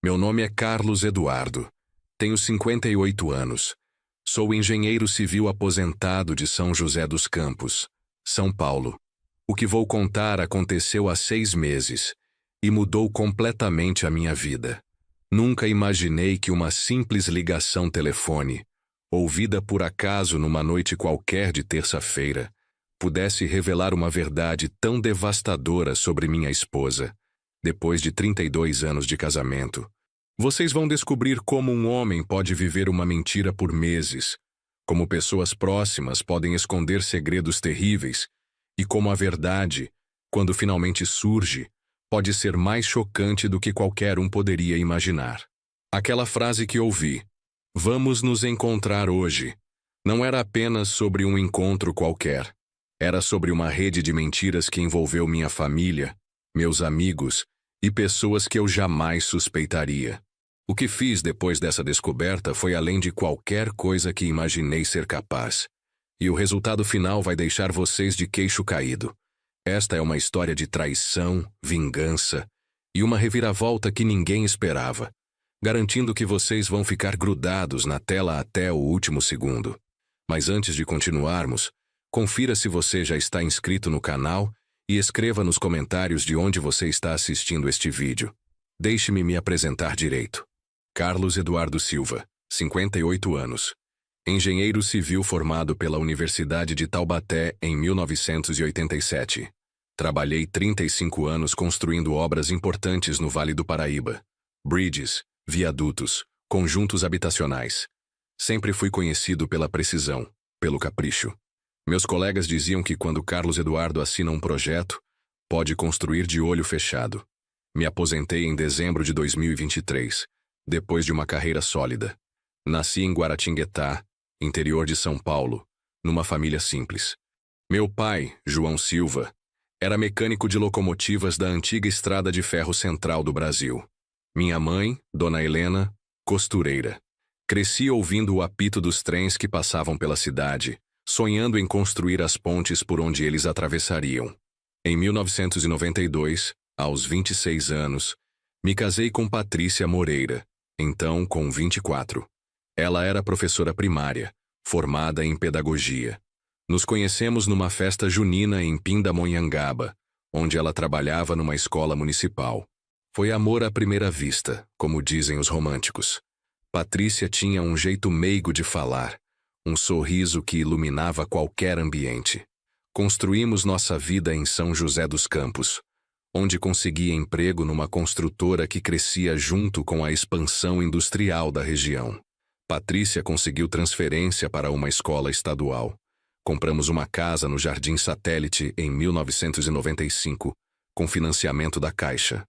Meu nome é Carlos Eduardo. Tenho 58 anos. Sou engenheiro civil aposentado de São José dos Campos, São Paulo. O que vou contar aconteceu há 6 meses e mudou completamente a minha vida. Nunca imaginei que uma simples ligação telefone, ouvida por acaso numa noite qualquer de terça-feira, pudesse revelar uma verdade tão devastadora sobre minha esposa. Depois de 32 anos de casamento, vocês vão descobrir como um homem pode viver uma mentira por meses, como pessoas próximas podem esconder segredos terríveis e como a verdade, quando finalmente surge, pode ser mais chocante do que qualquer um poderia imaginar. Aquela frase que ouvi, "Vamos nos encontrar hoje", não era apenas sobre um encontro qualquer. Era sobre uma rede de mentiras que envolveu minha família, meus amigos e pessoas que eu jamais suspeitaria. O que fiz depois dessa descoberta foi além de qualquer coisa que imaginei ser capaz. E o resultado final vai deixar vocês de queixo caído. Esta é uma história de traição, vingança e uma reviravolta que ninguém esperava, garantindo que vocês vão ficar grudados na tela até o último segundo. Mas antes de continuarmos, confira se você já está inscrito no canal e escreva nos comentários de onde você está assistindo este vídeo. Deixe-me me apresentar direito. Carlos Eduardo Silva, 58 anos. Engenheiro civil formado pela Universidade de Taubaté em 1987. Trabalhei 35 anos construindo obras importantes no Vale do Paraíba. Bridges, viadutos, conjuntos habitacionais. Sempre fui conhecido pela precisão, pelo capricho. Meus colegas diziam que quando Carlos Eduardo assina um projeto, pode construir de olho fechado. Me aposentei em dezembro de 2023, depois de uma carreira sólida. Nasci em Guaratinguetá, interior de São Paulo, numa família simples. Meu pai, João Silva, era mecânico de locomotivas da antiga Estrada de Ferro Central do Brasil. Minha mãe, Dona Helena, costureira. Cresci ouvindo o apito dos trens que passavam pela cidade, sonhando em construir as pontes por onde eles atravessariam. Em 1992, aos 26 anos, me casei com Patrícia Moreira, então com 24. Ela era professora primária, formada em pedagogia. Nos conhecemos numa festa junina em Pindamonhangaba, onde ela trabalhava numa escola municipal. Foi amor à primeira vista, como dizem os românticos. Patrícia tinha um jeito meigo de falar, um sorriso que iluminava qualquer ambiente. Construímos nossa vida em São José dos Campos, onde consegui emprego numa construtora que crescia junto com a expansão industrial da região. Patrícia conseguiu transferência para uma escola estadual. Compramos uma casa no Jardim Satélite em 1995, com financiamento da Caixa.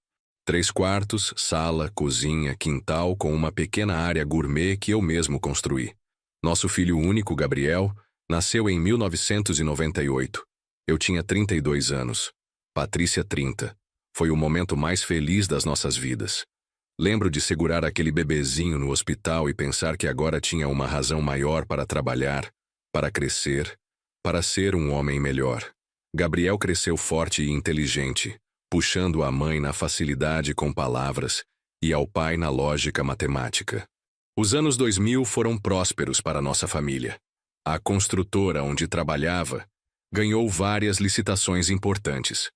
3 quartos, sala, cozinha, quintal com uma pequena área gourmet que eu mesmo construí. Nosso filho único, Gabriel, nasceu em 1998. Eu tinha 32 anos. Patrícia, 30. Foi o momento mais feliz das nossas vidas. Lembro de segurar aquele bebezinho no hospital e pensar que agora tinha uma razão maior para trabalhar, para crescer, para ser um homem melhor. Gabriel cresceu forte e inteligente, puxando a mãe na facilidade com palavras e ao pai na lógica matemática. Os anos 2000 foram prósperos para nossa família. A construtora onde trabalhava ganhou várias licitações importantes.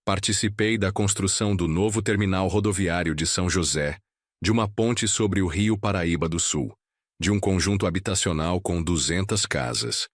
Participei da construção do novo terminal rodoviário de São José, de uma ponte sobre o Rio Paraíba do Sul, de um conjunto habitacional com 200 casas.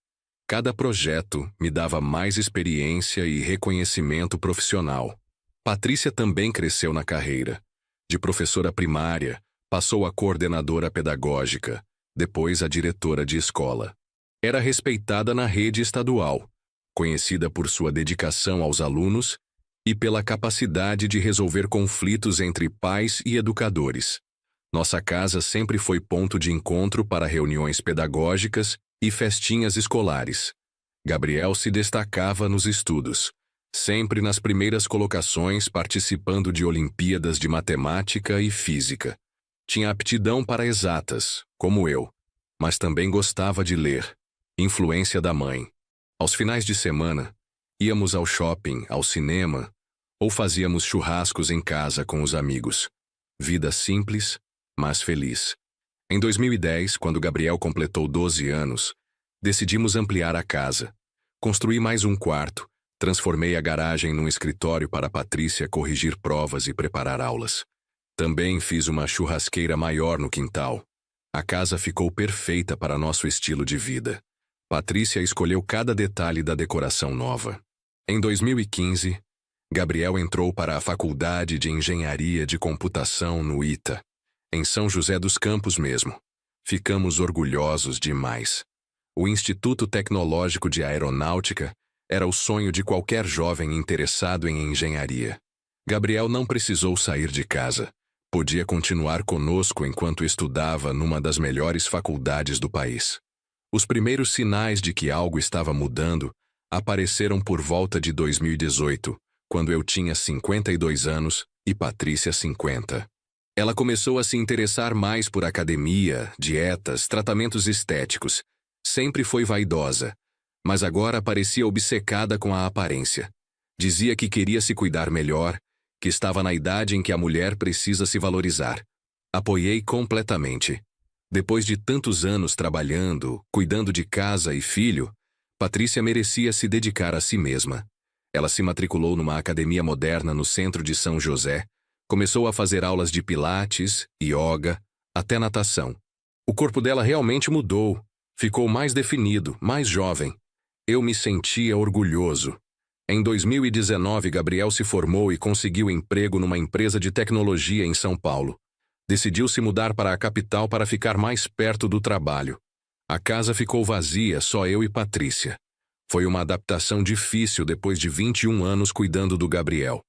Cada projeto me dava mais experiência e reconhecimento profissional. Patrícia também cresceu na carreira. De professora primária, passou a coordenadora pedagógica, depois a diretora de escola. Era respeitada na rede estadual, conhecida por sua dedicação aos alunos e pela capacidade de resolver conflitos entre pais e educadores. Nossa casa sempre foi ponto de encontro para reuniões pedagógicas e festinhas escolares. Gabriel se destacava nos estudos, sempre nas primeiras colocações participando de Olimpíadas de Matemática e Física. Tinha aptidão para exatas, como eu, mas também gostava de ler. Influência da mãe. Aos finais de semana, íamos ao shopping, ao cinema, ou fazíamos churrascos em casa com os amigos. Vida simples, mas feliz. Em 2010, quando Gabriel completou 12 anos, decidimos ampliar a casa. Construí mais um quarto, transformei a garagem num escritório para Patrícia corrigir provas e preparar aulas. Também fiz uma churrasqueira maior no quintal. A casa ficou perfeita para nosso estilo de vida. Patrícia escolheu cada detalhe da decoração nova. Em 2015, Gabriel entrou para a Faculdade de Engenharia de Computação no ITA, em São José dos Campos mesmo. Ficamos orgulhosos demais. O Instituto Tecnológico de Aeronáutica era o sonho de qualquer jovem interessado em engenharia. Gabriel não precisou sair de casa. Podia continuar conosco enquanto estudava numa das melhores faculdades do país. Os primeiros sinais de que algo estava mudando apareceram por volta de 2018, quando eu tinha 52 anos e Patrícia 50. Ela começou a se interessar mais por academia, dietas, tratamentos estéticos. Sempre foi vaidosa, mas agora parecia obcecada com a aparência. Dizia que queria se cuidar melhor, que estava na idade em que a mulher precisa se valorizar. Apoiei completamente. Depois de tantos anos trabalhando, cuidando de casa e filho, Patrícia merecia se dedicar a si mesma. Ela se matriculou numa academia moderna no centro de São José, começou a fazer aulas de pilates, yoga, até natação. O corpo dela realmente mudou, ficou mais definido, mais jovem. Eu me sentia orgulhoso. Em 2019, Gabriel se formou e conseguiu emprego numa empresa de tecnologia em São Paulo. Decidiu se mudar para a capital para ficar mais perto do trabalho. A casa ficou vazia, só eu e Patrícia. Foi uma adaptação difícil depois de 21 anos cuidando do Gabriel.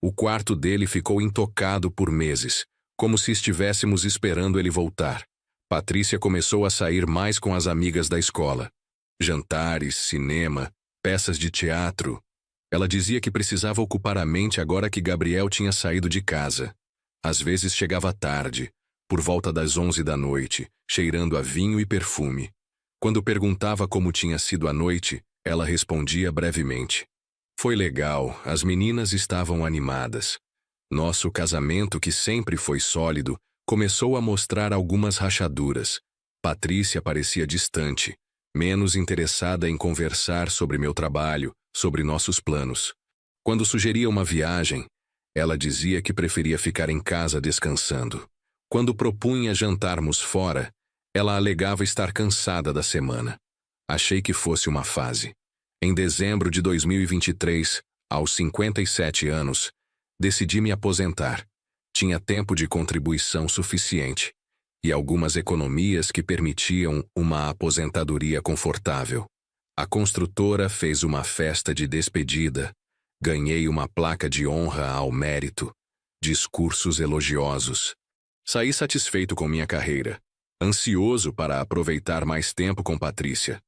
O quarto dele ficou intocado por meses, como se estivéssemos esperando ele voltar. Patrícia começou a sair mais com as amigas da escola. Jantares, cinema, peças de teatro. Ela dizia que precisava ocupar a mente agora que Gabriel tinha saído de casa. Às vezes chegava tarde, por volta das 11 da noite, cheirando a vinho e perfume. Quando perguntava como tinha sido a noite, ela respondia brevemente. Foi legal, as meninas estavam animadas. Nosso casamento, que sempre foi sólido, começou a mostrar algumas rachaduras. Patrícia parecia distante, menos interessada em conversar sobre meu trabalho, sobre nossos planos. Quando sugeria uma viagem, ela dizia que preferia ficar em casa descansando. Quando propunha jantarmos fora, ela alegava estar cansada da semana. Achei que fosse uma fase. Em dezembro de 2023, aos 57 anos, decidi me aposentar. Tinha tempo de contribuição suficiente e algumas economias que permitiam uma aposentadoria confortável. A construtora fez uma festa de despedida. Ganhei uma placa de honra ao mérito. Discursos elogiosos. Saí satisfeito com minha carreira, ansioso para aproveitar mais tempo com Patrícia.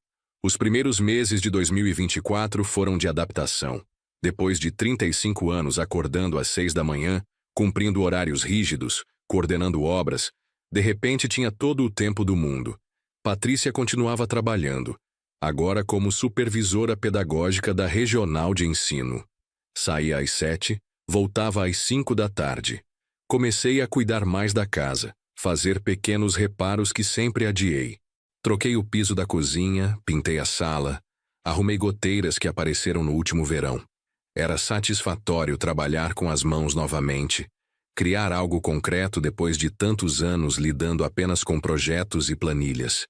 Os primeiros meses de 2024 foram de adaptação. Depois de 35 anos acordando às 6 da manhã, cumprindo horários rígidos, coordenando obras, de repente tinha todo o tempo do mundo. Patrícia continuava trabalhando, agora como supervisora pedagógica da Regional de Ensino. Saía às 7, voltava às 5 da tarde. Comecei a cuidar mais da casa, fazer pequenos reparos que sempre adiei. Troquei o piso da cozinha, pintei a sala, arrumei goteiras que apareceram no último verão. Era satisfatório trabalhar com as mãos novamente, criar algo concreto depois de tantos anos lidando apenas com projetos e planilhas.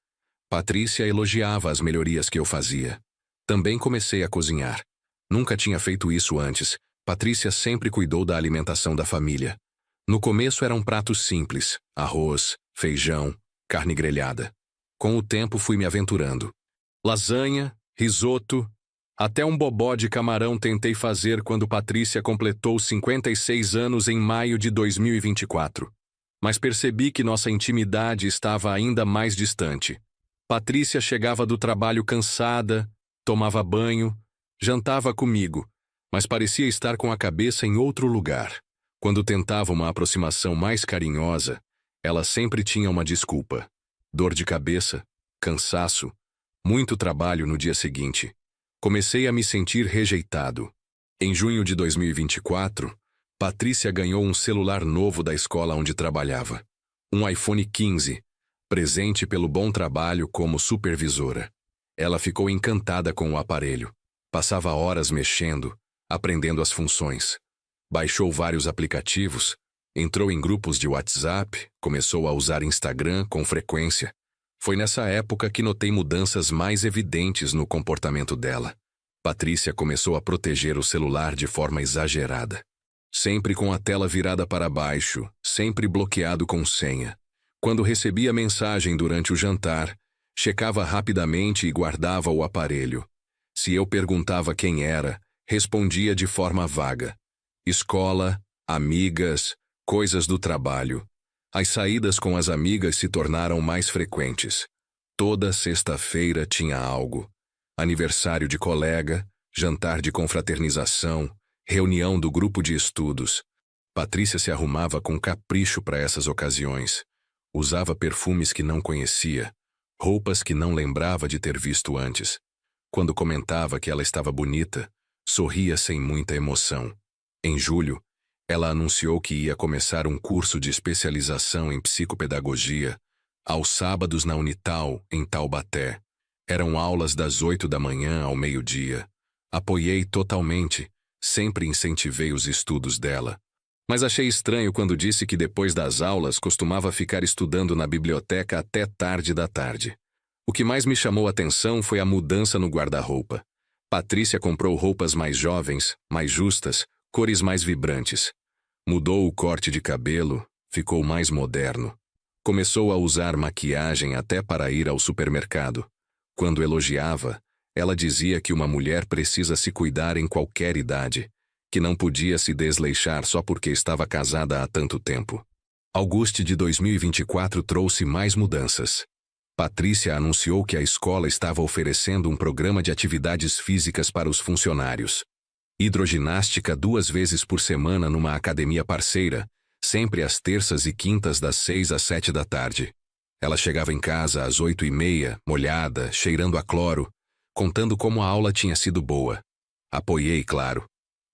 Patrícia elogiava as melhorias que eu fazia. Também comecei a cozinhar. Nunca tinha feito isso antes. Patrícia sempre cuidou da alimentação da família. No começo eram pratos simples, arroz, feijão, carne grelhada. Com o tempo fui me aventurando. Lasanha, risoto, até um bobó de camarão tentei fazer quando Patrícia completou 56 anos em maio de 2024. Mas percebi que nossa intimidade estava ainda mais distante. Patrícia chegava do trabalho cansada, tomava banho, jantava comigo, mas parecia estar com a cabeça em outro lugar. Quando tentava uma aproximação mais carinhosa, ela sempre tinha uma desculpa. Dor de cabeça, cansaço, muito trabalho no dia seguinte. Comecei a me sentir rejeitado. Em junho de 2024, Patrícia ganhou um celular novo da escola onde trabalhava. Um iPhone 15, presente pelo bom trabalho como supervisora. Ela ficou encantada com o aparelho. Passava horas mexendo, aprendendo as funções. Baixou vários aplicativos, entrou em grupos de WhatsApp, começou a usar Instagram com frequência. Foi nessa época que notei mudanças mais evidentes no comportamento dela. Patrícia começou a proteger o celular de forma exagerada. Sempre com a tela virada para baixo, sempre bloqueado com senha. Quando recebia mensagem durante o jantar, checava rapidamente e guardava o aparelho. Se eu perguntava quem era, respondia de forma vaga. Escola, amigas, coisas do trabalho. As saídas com as amigas se tornaram mais frequentes. Toda sexta-feira tinha algo. Aniversário de colega, jantar de confraternização, reunião do grupo de estudos. Patrícia se arrumava com capricho para essas ocasiões. Usava perfumes que não conhecia, roupas que não lembrava de ter visto antes. Quando comentava que ela estava bonita, sorria sem muita emoção. Em julho, ela anunciou que ia começar um curso de especialização em psicopedagogia, aos sábados na Unital, em Taubaté. Eram aulas das 8 da manhã ao meio-dia. Apoiei totalmente, sempre incentivei os estudos dela. Mas achei estranho quando disse que depois das aulas costumava ficar estudando na biblioteca até tarde da tarde. O que mais me chamou a atenção foi a mudança no guarda-roupa. Patrícia comprou roupas mais jovens, mais justas, cores mais vibrantes. Mudou o corte de cabelo, ficou mais moderno. Começou a usar maquiagem até para ir ao supermercado. Quando elogiava, ela dizia que uma mulher precisa se cuidar em qualquer idade, que não podia se desleixar só porque estava casada há tanto tempo. Agosto de 2024 trouxe mais mudanças. Patrícia anunciou que a escola estava oferecendo um programa de atividades físicas para os funcionários. Hidroginástica 2 vezes por semana numa academia parceira, sempre às terças e quintas das 6 às 7 da tarde. Ela chegava em casa às 8h30, molhada, cheirando a cloro, contando como a aula tinha sido boa. Apoiei, claro.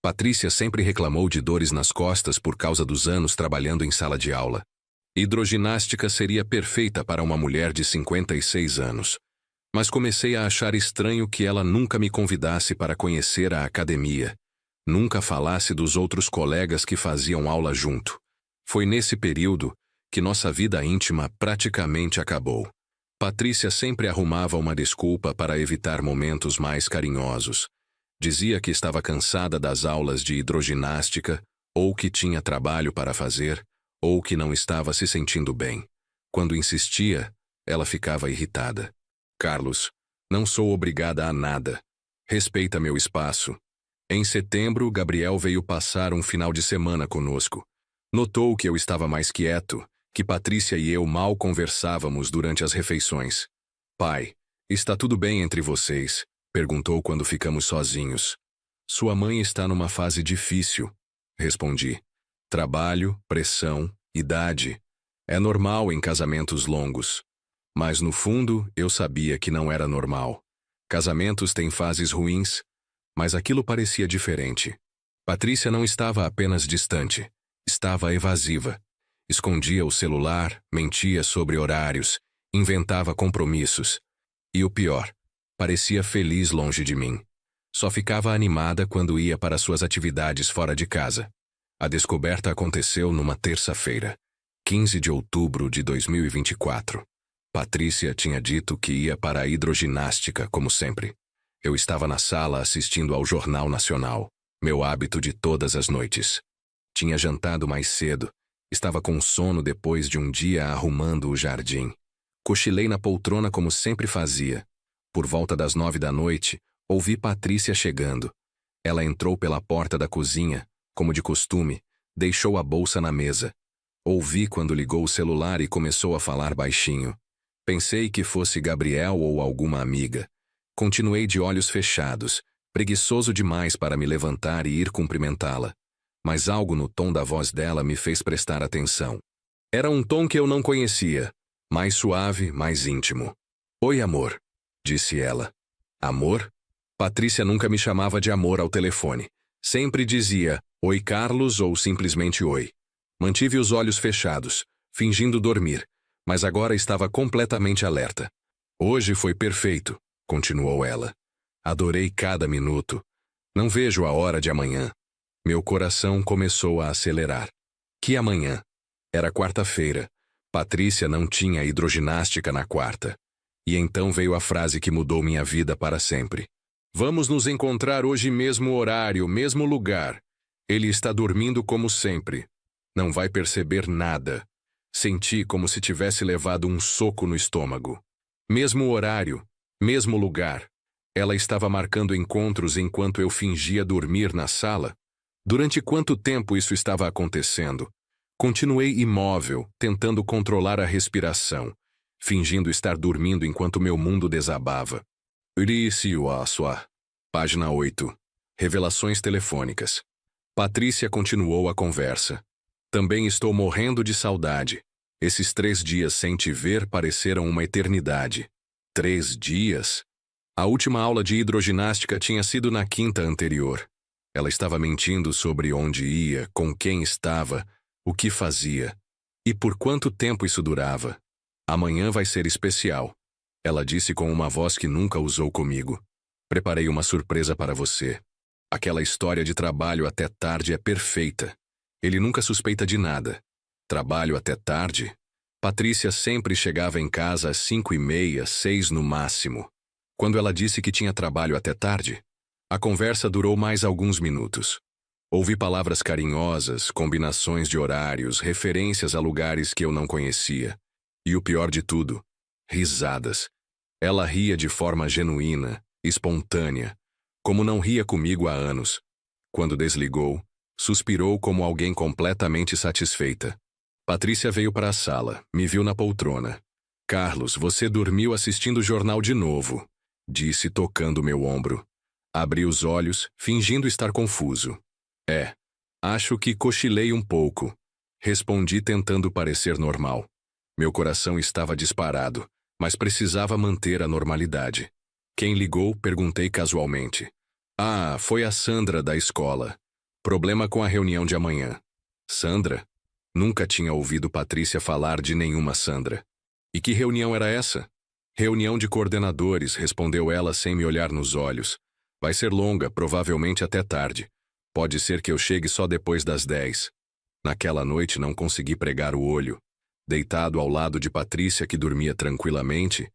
Patrícia sempre reclamou de dores nas costas por causa dos anos trabalhando em sala de aula. Hidroginástica seria perfeita para uma mulher de 56 anos. Mas comecei a achar estranho que ela nunca me convidasse para conhecer a academia. Nunca falasse dos outros colegas que faziam aula junto. Foi nesse período que nossa vida íntima praticamente acabou. Patrícia sempre arrumava uma desculpa para evitar momentos mais carinhosos. Dizia que estava cansada das aulas de hidroginástica, ou que tinha trabalho para fazer, ou que não estava se sentindo bem. Quando insistia, ela ficava irritada. Carlos, não sou obrigada a nada. Respeita meu espaço. Em setembro, Gabriel veio passar um final de semana conosco. Notou que eu estava mais quieto, que Patrícia e eu mal conversávamos durante as refeições. Pai, está tudo bem entre vocês? Perguntou quando ficamos sozinhos. Sua mãe está numa fase difícil, respondi. Trabalho, pressão, idade. É normal em casamentos longos. Mas no fundo, eu sabia que não era normal. Casamentos têm fases ruins, mas aquilo parecia diferente. Patrícia não estava apenas distante, estava evasiva. Escondia o celular, mentia sobre horários, inventava compromissos. E o pior, parecia feliz longe de mim. Só ficava animada quando ia para suas atividades fora de casa. A descoberta aconteceu numa terça-feira, 15 de outubro de 2024. Patrícia tinha dito que ia para a hidroginástica, como sempre. Eu estava na sala assistindo ao Jornal Nacional, meu hábito de todas as noites. Tinha jantado mais cedo, estava com sono depois de um dia arrumando o jardim. Cochilei na poltrona como sempre fazia. Por volta das 9 da noite, ouvi Patrícia chegando. Ela entrou pela porta da cozinha, como de costume, deixou a bolsa na mesa. Ouvi quando ligou o celular e começou a falar baixinho. Pensei que fosse Gabriel ou alguma amiga. Continuei de olhos fechados, preguiçoso demais para me levantar e ir cumprimentá-la. Mas algo no tom da voz dela me fez prestar atenção. Era um tom que eu não conhecia, mais suave, mais íntimo. Oi, amor, disse ela. Amor? Patrícia nunca me chamava de amor ao telefone. Sempre dizia, oi Carlos ou simplesmente oi. Mantive os olhos fechados, fingindo dormir, mas agora estava completamente alerta. Hoje foi perfeito, continuou ela. Adorei cada minuto. Não vejo a hora de amanhã. Meu coração começou a acelerar. Que amanhã? Era quarta-feira. Patrícia não tinha hidroginástica na quarta. E então veio a frase que mudou minha vida para sempre. Vamos nos encontrar hoje mesmo horário, mesmo lugar. Ele está dormindo como sempre. Não vai perceber nada. Senti como se tivesse levado um soco no estômago. Mesmo horário, mesmo lugar. Ela estava marcando encontros enquanto eu fingia dormir na sala. Durante quanto tempo isso estava acontecendo? Continuei imóvel, tentando controlar a respiração, fingindo estar dormindo enquanto meu mundo desabava. Página 8. Revelações telefônicas. Patrícia continuou a conversa. Também estou morrendo de saudade. Esses 3 dias sem te ver pareceram uma eternidade. 3 dias? A última aula de hidroginástica tinha sido na quinta anterior. Ela estava mentindo sobre onde ia, com quem estava, o que fazia. E por quanto tempo isso durava? Amanhã vai ser especial. Ela disse com uma voz que nunca usou comigo. Preparei uma surpresa para você. Aquela história de trabalho até tarde é perfeita. Ele nunca suspeita de nada. Trabalho até tarde? Patrícia sempre chegava em casa às 5:30, 6 no máximo. Quando ela disse que tinha trabalho até tarde, a conversa durou mais alguns minutos. Ouvi palavras carinhosas, combinações de horários, referências a lugares que eu não conhecia. E o pior de tudo, risadas. Ela ria de forma genuína, espontânea, como não ria comigo há anos. Quando desligou, suspirou como alguém completamente satisfeita. Patrícia veio para a sala, me viu na poltrona. Carlos, você dormiu assistindo o jornal de novo, disse tocando meu ombro. Abri os olhos, fingindo estar confuso. Acho que cochilei um pouco. Respondi tentando parecer normal. Meu coração estava disparado, mas precisava manter a normalidade. Quem ligou? Perguntei casualmente. Foi a Sandra da escola. Problema com a reunião de amanhã. Sandra? Nunca tinha ouvido Patrícia falar de nenhuma Sandra. E que reunião era essa? Reunião de coordenadores, respondeu ela sem me olhar nos olhos. Vai ser longa, provavelmente até tarde. Pode ser que eu chegue só depois das 10. Naquela noite não consegui pregar o olho. Deitado ao lado de Patrícia, que dormia tranquilamente,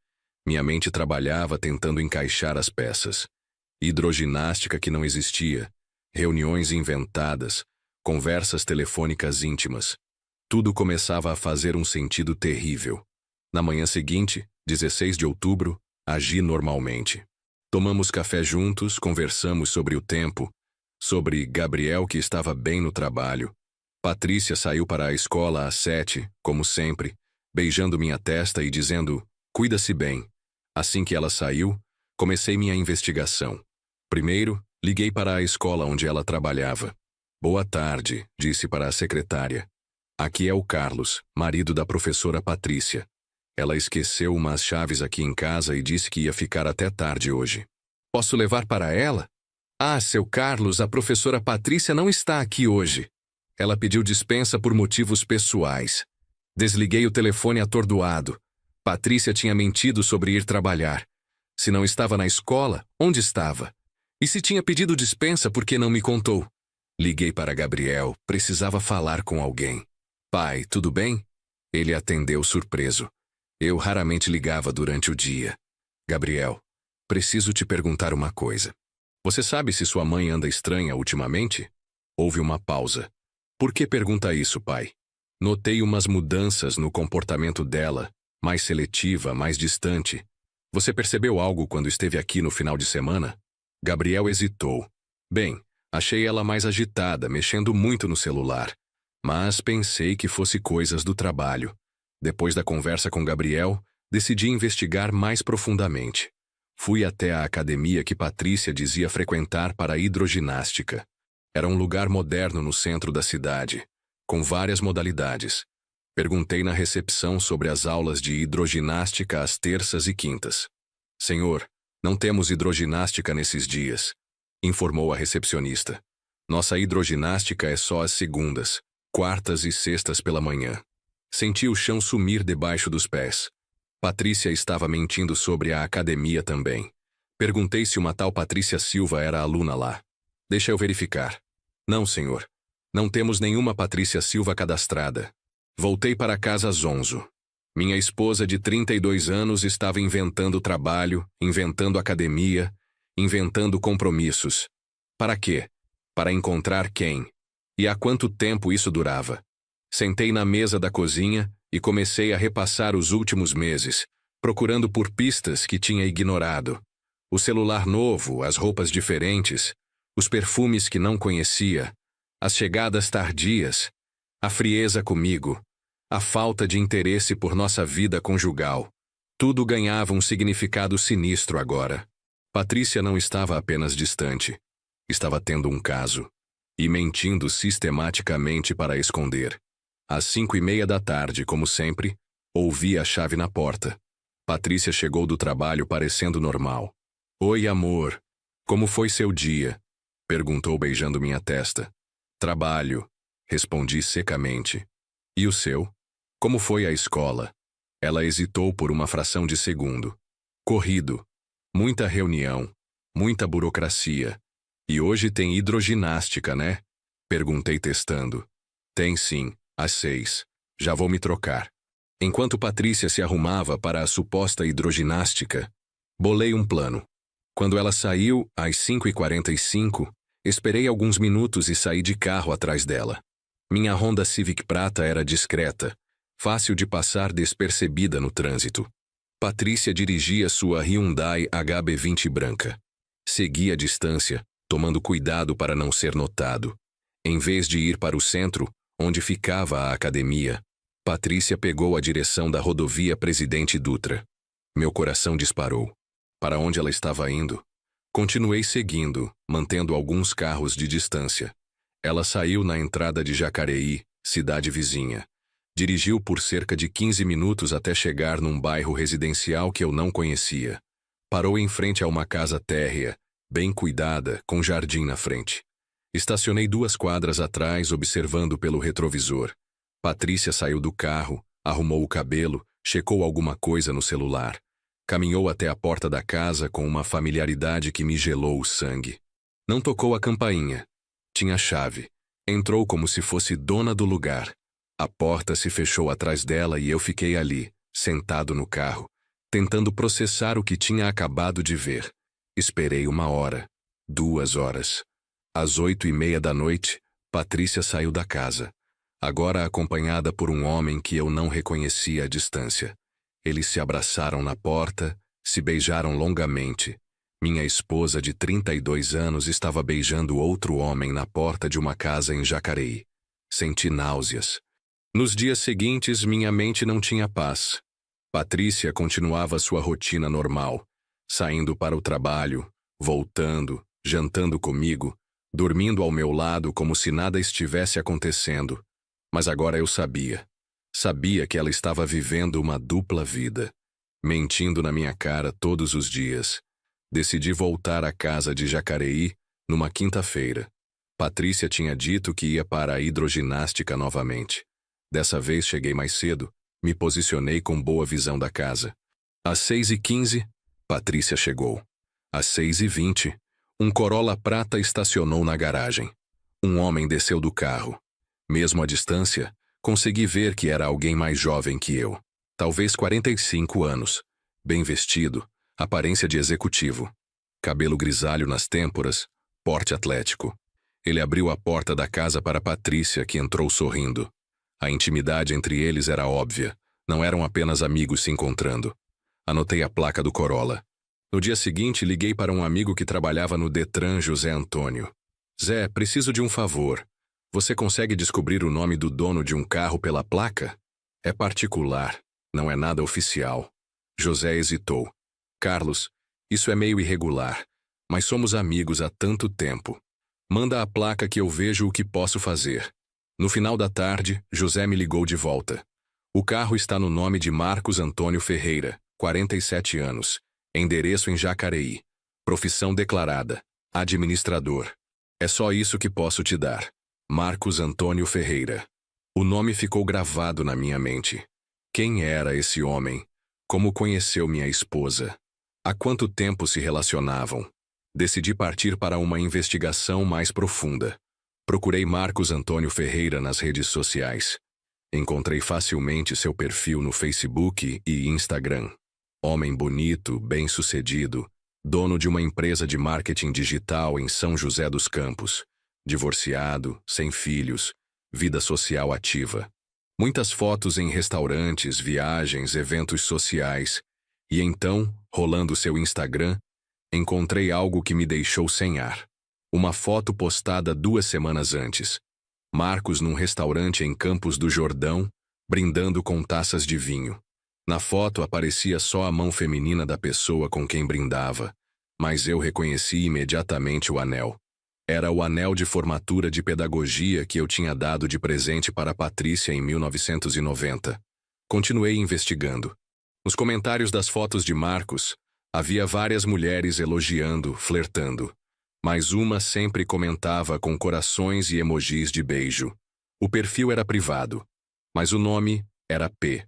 minha mente trabalhava tentando encaixar as peças. Hidroginástica que não existia, reuniões inventadas, conversas telefônicas íntimas. Tudo começava a fazer um sentido terrível. Na manhã seguinte, 16 de outubro, agi normalmente. Tomamos café juntos, conversamos sobre o tempo, sobre Gabriel que estava bem no trabalho. Patrícia saiu para a escola às 7, como sempre, beijando minha testa e dizendo, cuida-se bem. Assim que ela saiu, comecei minha investigação. Primeiro, liguei para a escola onde ela trabalhava. Boa tarde, disse para a secretária. Aqui é o Carlos, marido da professora Patrícia. Ela esqueceu umas chaves aqui em casa e disse que ia ficar até tarde hoje. Posso levar para ela? Seu Carlos, a professora Patrícia não está aqui hoje. Ela pediu dispensa por motivos pessoais. Desliguei o telefone atordoado. Patrícia tinha mentido sobre ir trabalhar. Se não estava na escola, onde estava? E se tinha pedido dispensa, por que não me contou? Liguei para Gabriel, precisava falar com alguém. Pai, tudo bem? Ele atendeu surpreso. Eu raramente ligava durante o dia. Gabriel, preciso te perguntar uma coisa. Você sabe se sua mãe anda estranha ultimamente? Houve uma pausa. Por que pergunta isso, pai? Notei umas mudanças no comportamento dela, mais seletiva, mais distante. Você percebeu algo quando esteve aqui no final de semana? Gabriel hesitou. Bem, achei ela mais agitada, mexendo muito no celular. Mas pensei que fosse coisas do trabalho. Depois da conversa com Gabriel, decidi investigar mais profundamente. Fui até a academia que Patrícia dizia frequentar para a hidroginástica. Era um lugar moderno no centro da cidade, com várias modalidades. Perguntei na recepção sobre as aulas de hidroginástica às terças e quintas. Senhor, não temos hidroginástica nesses dias, informou a recepcionista. Nossa hidroginástica é só às segundas, quartas e sextas pela manhã. Senti o chão sumir debaixo dos pés. Patrícia estava mentindo sobre a academia também. Perguntei se uma tal Patrícia Silva era aluna lá. Deixa eu verificar. Não, senhor. Não temos nenhuma Patrícia Silva cadastrada. Voltei para casa às 11. Minha esposa de 32 anos estava inventando trabalho, inventando academia, inventando compromissos. Para quê? Para encontrar quem? E há quanto tempo isso durava? Sentei na mesa da cozinha e comecei a repassar os últimos meses, procurando por pistas que tinha ignorado. O celular novo, as roupas diferentes, os perfumes que não conhecia, as chegadas tardias, a frieza comigo, a falta de interesse por nossa vida conjugal. Tudo ganhava um significado sinistro agora. Patrícia não estava apenas distante. Estava tendo um caso. E mentindo sistematicamente para esconder. Às 5:30 da tarde, como sempre, ouvi a chave na porta. Patrícia chegou do trabalho parecendo normal. Oi, amor. Como foi seu dia? Perguntou beijando minha testa. Trabalho. Respondi secamente. E o seu? Como foi a escola? Ela hesitou por uma fração de segundo. Corrido. Muita reunião. Muita burocracia. E hoje tem hidroginástica, né? Perguntei testando. Tem sim, às 6. Já vou me trocar. Enquanto Patrícia se arrumava para a suposta hidroginástica, bolei um plano. Quando ela saiu, às 5:45, esperei alguns minutos e saí de carro atrás dela. Minha Honda Civic prata era discreta, fácil de passar despercebida no trânsito. Patrícia dirigia sua Hyundai HB20 branca. Segui a distância, tomando cuidado para não ser notado. Em vez de ir para o centro, onde ficava a academia, Patrícia pegou a direção da rodovia Presidente Dutra. Meu coração disparou. Para onde ela estava indo? Continuei seguindo, mantendo alguns carros de distância. Ela saiu na entrada de Jacareí, cidade vizinha. Dirigiu por cerca de 15 minutos até chegar num bairro residencial que eu não conhecia. Parou em frente a uma casa térrea, bem cuidada, com jardim na frente. Estacionei 2 quadras atrás, observando pelo retrovisor. Patrícia saiu do carro, arrumou o cabelo, checou alguma coisa no celular. Caminhou até a porta da casa com uma familiaridade que me gelou o sangue. Não tocou a campainha. Tinha chave. Entrou como se fosse dona do lugar. A porta se fechou atrás dela e eu fiquei ali, sentado no carro, tentando processar o que tinha acabado de ver. Esperei 1 hora, 2 horas. Às 8:30 da noite, Patrícia saiu da casa, agora acompanhada por um homem que eu não reconhecia à distância. Eles se abraçaram na porta, se beijaram longamente. Minha esposa de 32 anos estava beijando outro homem na porta de uma casa em Jacareí. Senti náuseas. Nos dias seguintes, minha mente não tinha paz. Patrícia continuava sua rotina normal, saindo para o trabalho, voltando, jantando comigo, dormindo ao meu lado como se nada estivesse acontecendo. Mas agora eu sabia. Sabia que ela estava vivendo uma dupla vida, mentindo na minha cara todos os dias. Decidi voltar à casa de Jacareí numa quinta-feira. Patrícia tinha dito que ia para a hidroginástica novamente. Dessa vez cheguei mais cedo, me posicionei com boa visão da casa. Às 6:15, Patrícia chegou. Às 6:20, um Corolla prata estacionou na garagem. Um homem desceu do carro. Mesmo à distância, consegui ver que era alguém mais jovem que eu. Talvez 45 anos. Bem vestido, aparência de executivo. Cabelo grisalho nas têmporas, porte atlético. Ele abriu a porta da casa para Patrícia, que entrou sorrindo. A intimidade entre eles era óbvia. Não eram apenas amigos se encontrando. Anotei a placa do Corolla. No dia seguinte, liguei para um amigo que trabalhava no Detran, José Antônio. Zé, preciso de um favor. Você consegue descobrir o nome do dono de um carro pela placa? É particular, não é nada oficial. José hesitou. Carlos, isso é meio irregular, mas somos amigos há tanto tempo. Manda a placa que eu vejo o que posso fazer. No final da tarde, José me ligou de volta. O carro está no nome de Marcos Antônio Ferreira, 47 anos, endereço em Jacareí. Profissão declarada, administrador. É só isso que posso te dar. Marcos Antônio Ferreira. O nome ficou gravado na minha mente. Quem era esse homem? Como conheceu minha esposa? Há quanto tempo se relacionavam? Decidi partir para uma investigação mais profunda. Procurei Marcos Antônio Ferreira nas redes sociais. Encontrei facilmente seu perfil no Facebook e Instagram. Homem bonito, bem-sucedido, dono de uma empresa de marketing digital em São José dos Campos. Divorciado, sem filhos, vida social ativa. Muitas fotos em restaurantes, viagens, eventos sociais. E então, rolando seu Instagram, encontrei algo que me deixou sem ar. Uma foto postada 2 semanas antes. Marcos num restaurante em Campos do Jordão, brindando com taças de vinho. Na foto aparecia só a mão feminina da pessoa com quem brindava, mas eu reconheci imediatamente o anel. Era o anel de formatura de pedagogia que eu tinha dado de presente para Patrícia em 1990. Continuei investigando. Nos comentários das fotos de Marcos, havia várias mulheres elogiando, flertando. Mas uma sempre comentava com corações e emojis de beijo. O perfil era privado, mas o nome era P.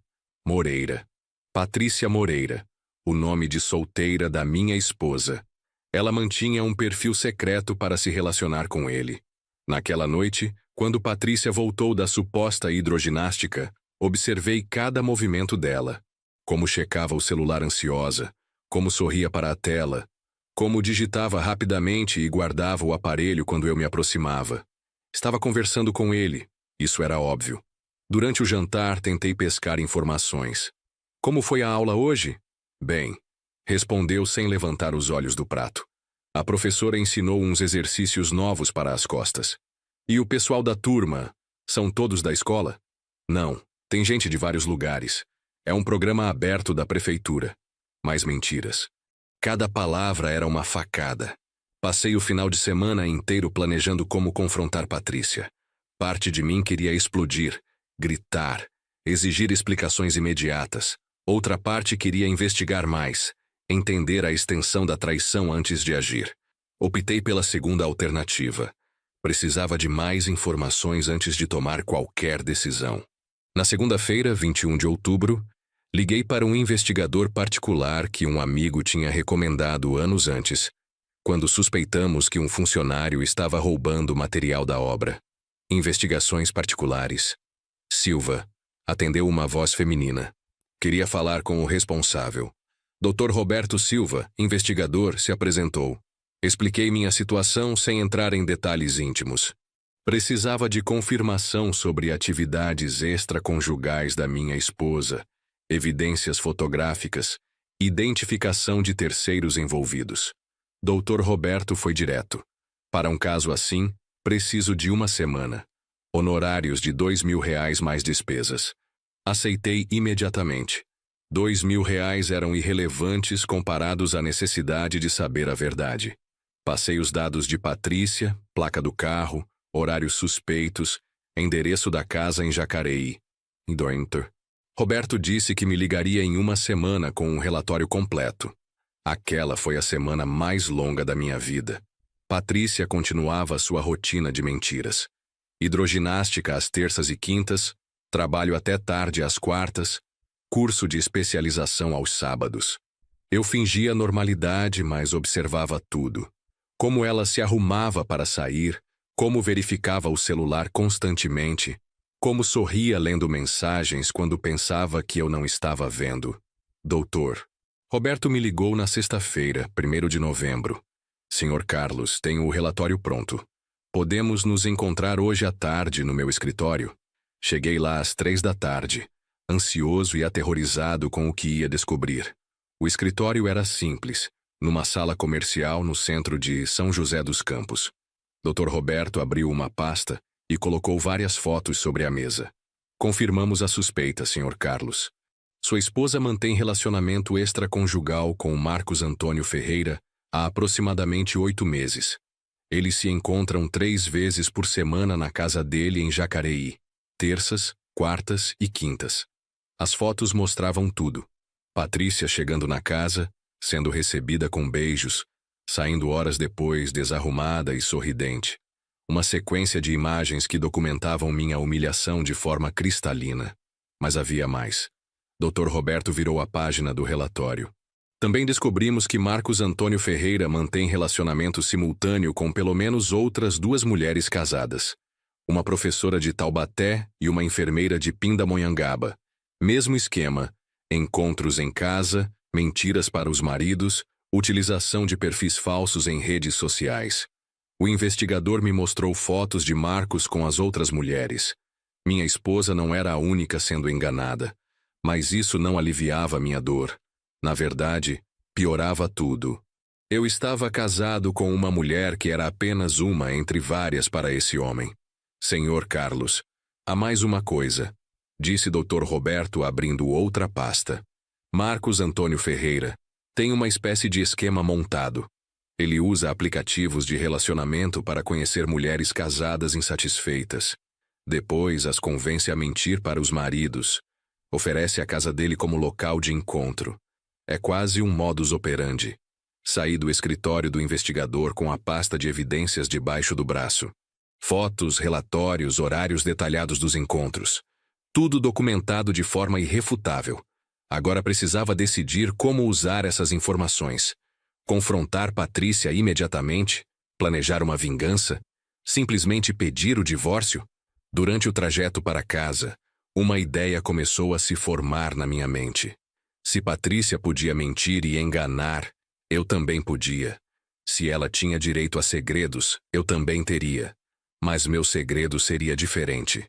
Moreira. Patrícia Moreira, o nome de solteira da minha esposa. Ela mantinha um perfil secreto para se relacionar com ele. Naquela noite, quando Patrícia voltou da suposta hidroginástica, observei cada movimento dela. Como checava o celular ansiosa, como sorria para a tela, como digitava rapidamente e guardava o aparelho quando eu me aproximava. Estava conversando com ele, isso era óbvio. Durante o jantar, tentei pescar informações. Como foi a aula hoje? Bem, respondeu sem levantar os olhos do prato. A professora ensinou uns exercícios novos para as costas. E o pessoal da turma, são todos da escola? Não, tem gente de vários lugares. É um programa aberto da prefeitura. Mas mentiras. Cada palavra era uma facada. Passei o final de semana inteiro planejando como confrontar Patrícia. Parte de mim queria explodir, gritar, exigir explicações imediatas. Outra parte queria investigar mais, entender a extensão da traição antes de agir. Optei pela segunda alternativa. Precisava de mais informações antes de tomar qualquer decisão. Na segunda-feira, 21 de outubro, liguei para um investigador particular que um amigo tinha recomendado anos antes, quando suspeitamos que um funcionário estava roubando material da obra. Investigações particulares. Silva. Atendeu uma voz feminina. Queria falar com o responsável. Dr. Roberto Silva, investigador, se apresentou. Expliquei minha situação sem entrar em detalhes íntimos. Precisava de confirmação sobre atividades extraconjugais da minha esposa, evidências fotográficas, identificação de terceiros envolvidos. Dr. Roberto foi direto. Para um caso assim, preciso de 1 semana. Honorários de R$ 2.000 mais despesas. Aceitei imediatamente. R$ 2.000 eram irrelevantes comparados à necessidade de saber a verdade. Passei os dados de Patrícia, placa do carro, horários suspeitos, endereço da casa em Jacareí. Roberto disse que me ligaria em 1 semana com um relatório completo. Aquela foi a semana mais longa da minha vida. Patrícia continuava sua rotina de mentiras. Hidroginástica às terças e quintas, trabalho até tarde às quartas, curso de especialização aos sábados. Eu fingia normalidade, mas observava tudo. Como ela se arrumava para sair, como verificava o celular constantemente, como sorria lendo mensagens quando pensava que eu não estava vendo. Doutor. Roberto me ligou na sexta-feira, 1º de novembro. Senhor Carlos, tenho o relatório pronto. Podemos nos encontrar hoje à tarde no meu escritório? Cheguei lá às 3 da tarde, ansioso e aterrorizado com o que ia descobrir. O escritório era simples, numa sala comercial no centro de São José dos Campos. Dr. Roberto abriu uma pasta e colocou várias fotos sobre a mesa. Confirmamos a suspeita, Sr. Carlos. Sua esposa mantém relacionamento extraconjugal com Marcos Antônio Ferreira há aproximadamente 8 meses. Eles se encontram 3 vezes por semana na casa dele em Jacareí, terças, quartas e quintas. As fotos mostravam tudo. Patrícia chegando na casa, sendo recebida com beijos, saindo horas depois desarrumada e sorridente. Uma sequência de imagens que documentavam minha humilhação de forma cristalina. Mas havia mais. Dr. Roberto virou a página do relatório. Também descobrimos que Marcos Antônio Ferreira mantém relacionamento simultâneo com pelo menos outras 2 mulheres casadas. Uma professora de Taubaté e uma enfermeira de Pindamonhangaba. Mesmo esquema: encontros em casa, mentiras para os maridos, utilização de perfis falsos em redes sociais. O investigador me mostrou fotos de Marcos com as outras mulheres. Minha esposa não era a única sendo enganada, mas isso não aliviava minha dor. Na verdade, piorava tudo. Eu estava casado com uma mulher que era apenas uma entre várias para esse homem. Senhor Carlos, há mais uma coisa, disse Dr. Roberto abrindo outra pasta. Marcos Antônio Ferreira tem uma espécie de esquema montado. Ele usa aplicativos de relacionamento para conhecer mulheres casadas insatisfeitas. Depois as convence a mentir para os maridos. Oferece a casa dele como local de encontro. É quase um modus operandi. Saí do escritório do investigador com a pasta de evidências debaixo do braço. Fotos, relatórios, horários detalhados dos encontros. Tudo documentado de forma irrefutável. Agora precisava decidir como usar essas informações. Confrontar Patrícia imediatamente? Planejar uma vingança? Simplesmente pedir o divórcio? Durante o trajeto para casa, uma ideia começou a se formar na minha mente. Se Patrícia podia mentir e enganar, eu também podia. Se ela tinha direito a segredos, eu também teria. Mas meu segredo seria diferente.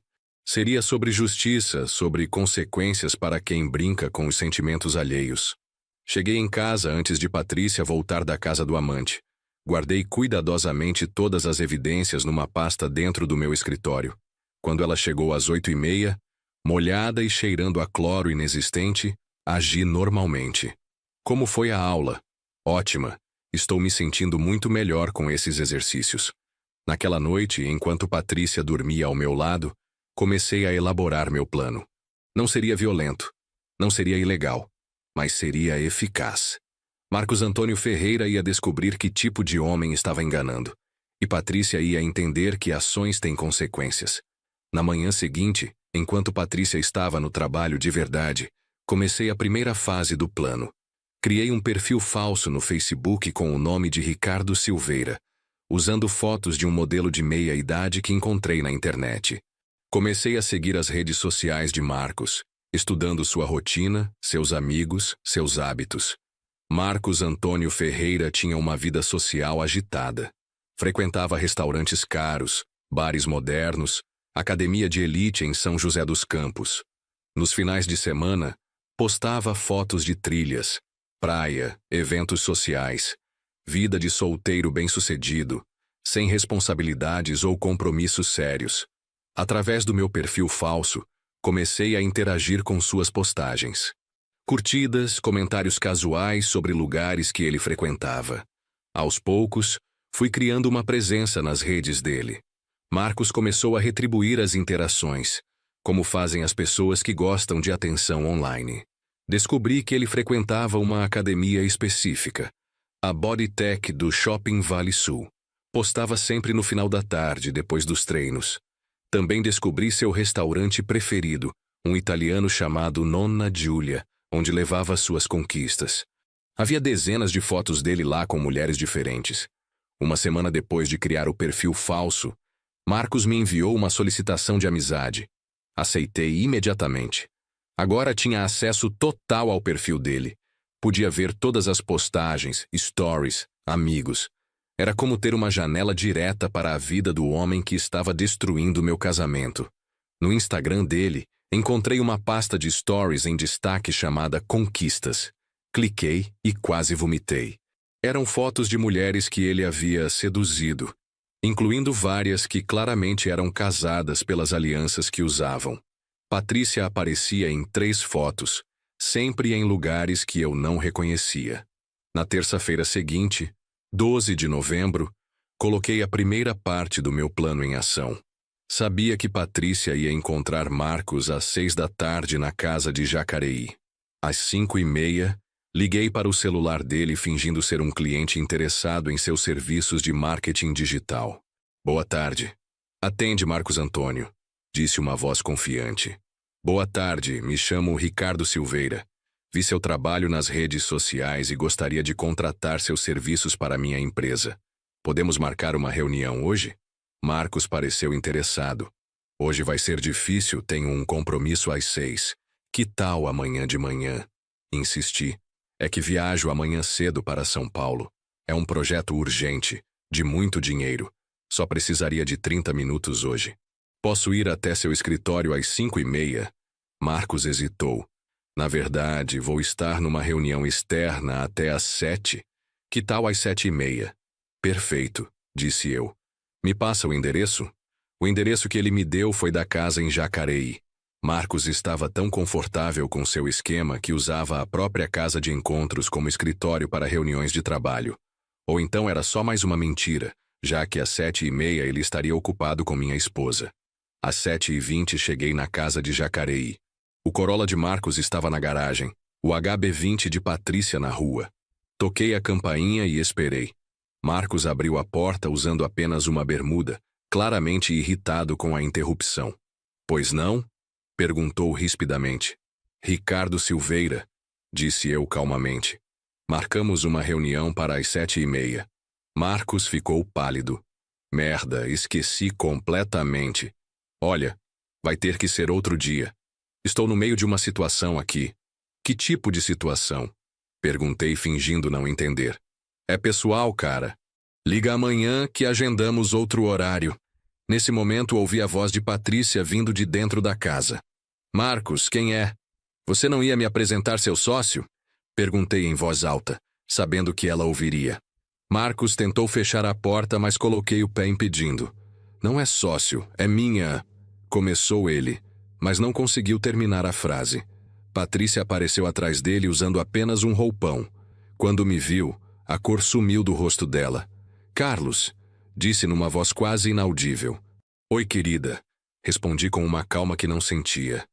Seria sobre justiça, sobre consequências para quem brinca com os sentimentos alheios. Cheguei em casa antes de Patrícia voltar da casa do amante. Guardei cuidadosamente todas as evidências numa pasta dentro do meu escritório. Quando ela chegou às 8h30, molhada e cheirando a cloro inexistente, agi normalmente. Como foi a aula? Ótima. Estou me sentindo muito melhor com esses exercícios. Naquela noite, enquanto Patrícia dormia ao meu lado, comecei a elaborar meu plano. Não seria violento, não seria ilegal, mas seria eficaz. Marcos Antônio Ferreira ia descobrir que tipo de homem estava enganando, e Patrícia ia entender que ações têm consequências. Na manhã seguinte, enquanto Patrícia estava no trabalho de verdade, comecei a primeira fase do plano. Criei um perfil falso no Facebook com o nome de Ricardo Silveira, usando fotos de um modelo de meia-idade que encontrei na internet. Comecei a seguir as redes sociais de Marcos, estudando sua rotina, seus amigos, seus hábitos. Marcos Antônio Ferreira tinha uma vida social agitada. Frequentava restaurantes caros, bares modernos, academia de elite em São José dos Campos. Nos finais de semana, postava fotos de trilhas, praia, eventos sociais, vida de solteiro bem-sucedido, sem responsabilidades ou compromissos sérios. Através do meu perfil falso, comecei a interagir com suas postagens. Curtidas, comentários casuais sobre lugares que ele frequentava. Aos poucos, fui criando uma presença nas redes dele. Marcos começou a retribuir as interações, como fazem as pessoas que gostam de atenção online. Descobri que ele frequentava uma academia específica, a Bodytech do Shopping Vale Sul. Postava sempre no final da tarde, depois dos treinos. Também descobri seu restaurante preferido, um italiano chamado Nonna Giulia, onde levava suas conquistas. Havia dezenas de fotos dele lá com mulheres diferentes. Uma semana depois de criar o perfil falso, Marcos me enviou uma solicitação de amizade. Aceitei imediatamente. Agora tinha acesso total ao perfil dele. Podia ver todas as postagens, stories, amigos. Era como ter uma janela direta para a vida do homem que estava destruindo meu casamento. No Instagram dele, encontrei uma pasta de stories em destaque chamada Conquistas. Cliquei e quase vomitei. Eram fotos de mulheres que ele havia seduzido, incluindo várias que claramente eram casadas pelas alianças que usavam. Patrícia aparecia em 3 fotos, sempre em lugares que eu não reconhecia. Na terça-feira seguinte, 12 de novembro, coloquei a primeira parte do meu plano em ação. Sabia que Patrícia ia encontrar Marcos às 6 da tarde na casa de Jacareí. Às 5h30, liguei para o celular dele fingindo ser um cliente interessado em seus serviços de marketing digital. Boa tarde. Atende, Marcos Antônio, disse uma voz confiante. Boa tarde, me chamo Ricardo Silveira. Vi seu trabalho nas redes sociais e gostaria de contratar seus serviços para minha empresa. Podemos marcar uma reunião hoje? Marcos pareceu interessado. Hoje vai ser difícil, tenho um compromisso às 6. Que tal amanhã de manhã? Insisti. É que viajo amanhã cedo para São Paulo. É um projeto urgente, de muito dinheiro. Só precisaria de 30 minutos hoje. Posso ir até seu escritório às 5:30? Marcos hesitou. Na verdade, vou estar numa reunião externa até às 7. Que tal às 7:30? Perfeito, disse eu. Me passa o endereço? O endereço que ele me deu foi da casa em Jacareí. Marcos estava tão confortável com seu esquema que usava a própria casa de encontros como escritório para reuniões de trabalho. Ou então era só mais uma mentira, já que às 7:30 ele estaria ocupado com minha esposa. Às 7:20 cheguei na casa de Jacareí. O Corolla de Marcos estava na garagem, o HB20 de Patrícia na rua. Toquei a campainha e esperei. Marcos abriu a porta usando apenas uma bermuda, claramente irritado com a interrupção. Pois não? Perguntou rispidamente. Ricardo Silveira, disse eu calmamente. Marcamos uma reunião para as 7:30. Marcos ficou pálido. Merda, esqueci completamente. Olha, vai ter que ser outro dia. Estou no meio de uma situação aqui. Que tipo de situação? Perguntei fingindo não entender. É pessoal, cara. Liga amanhã que agendamos outro horário. Nesse momento ouvi a voz de Patrícia vindo de dentro da casa. Marcos, quem é? Você não ia me apresentar seu sócio? Perguntei em voz alta, sabendo que ela ouviria. Marcos tentou fechar a porta, mas coloquei o pé impedindo. Não é sócio, é minha... Começou ele, mas não conseguiu terminar a frase. Patrícia apareceu atrás dele usando apenas um roupão. Quando me viu, a cor sumiu do rosto dela. Carlos, disse numa voz quase inaudível. Oi, querida, respondi com uma calma que não sentia.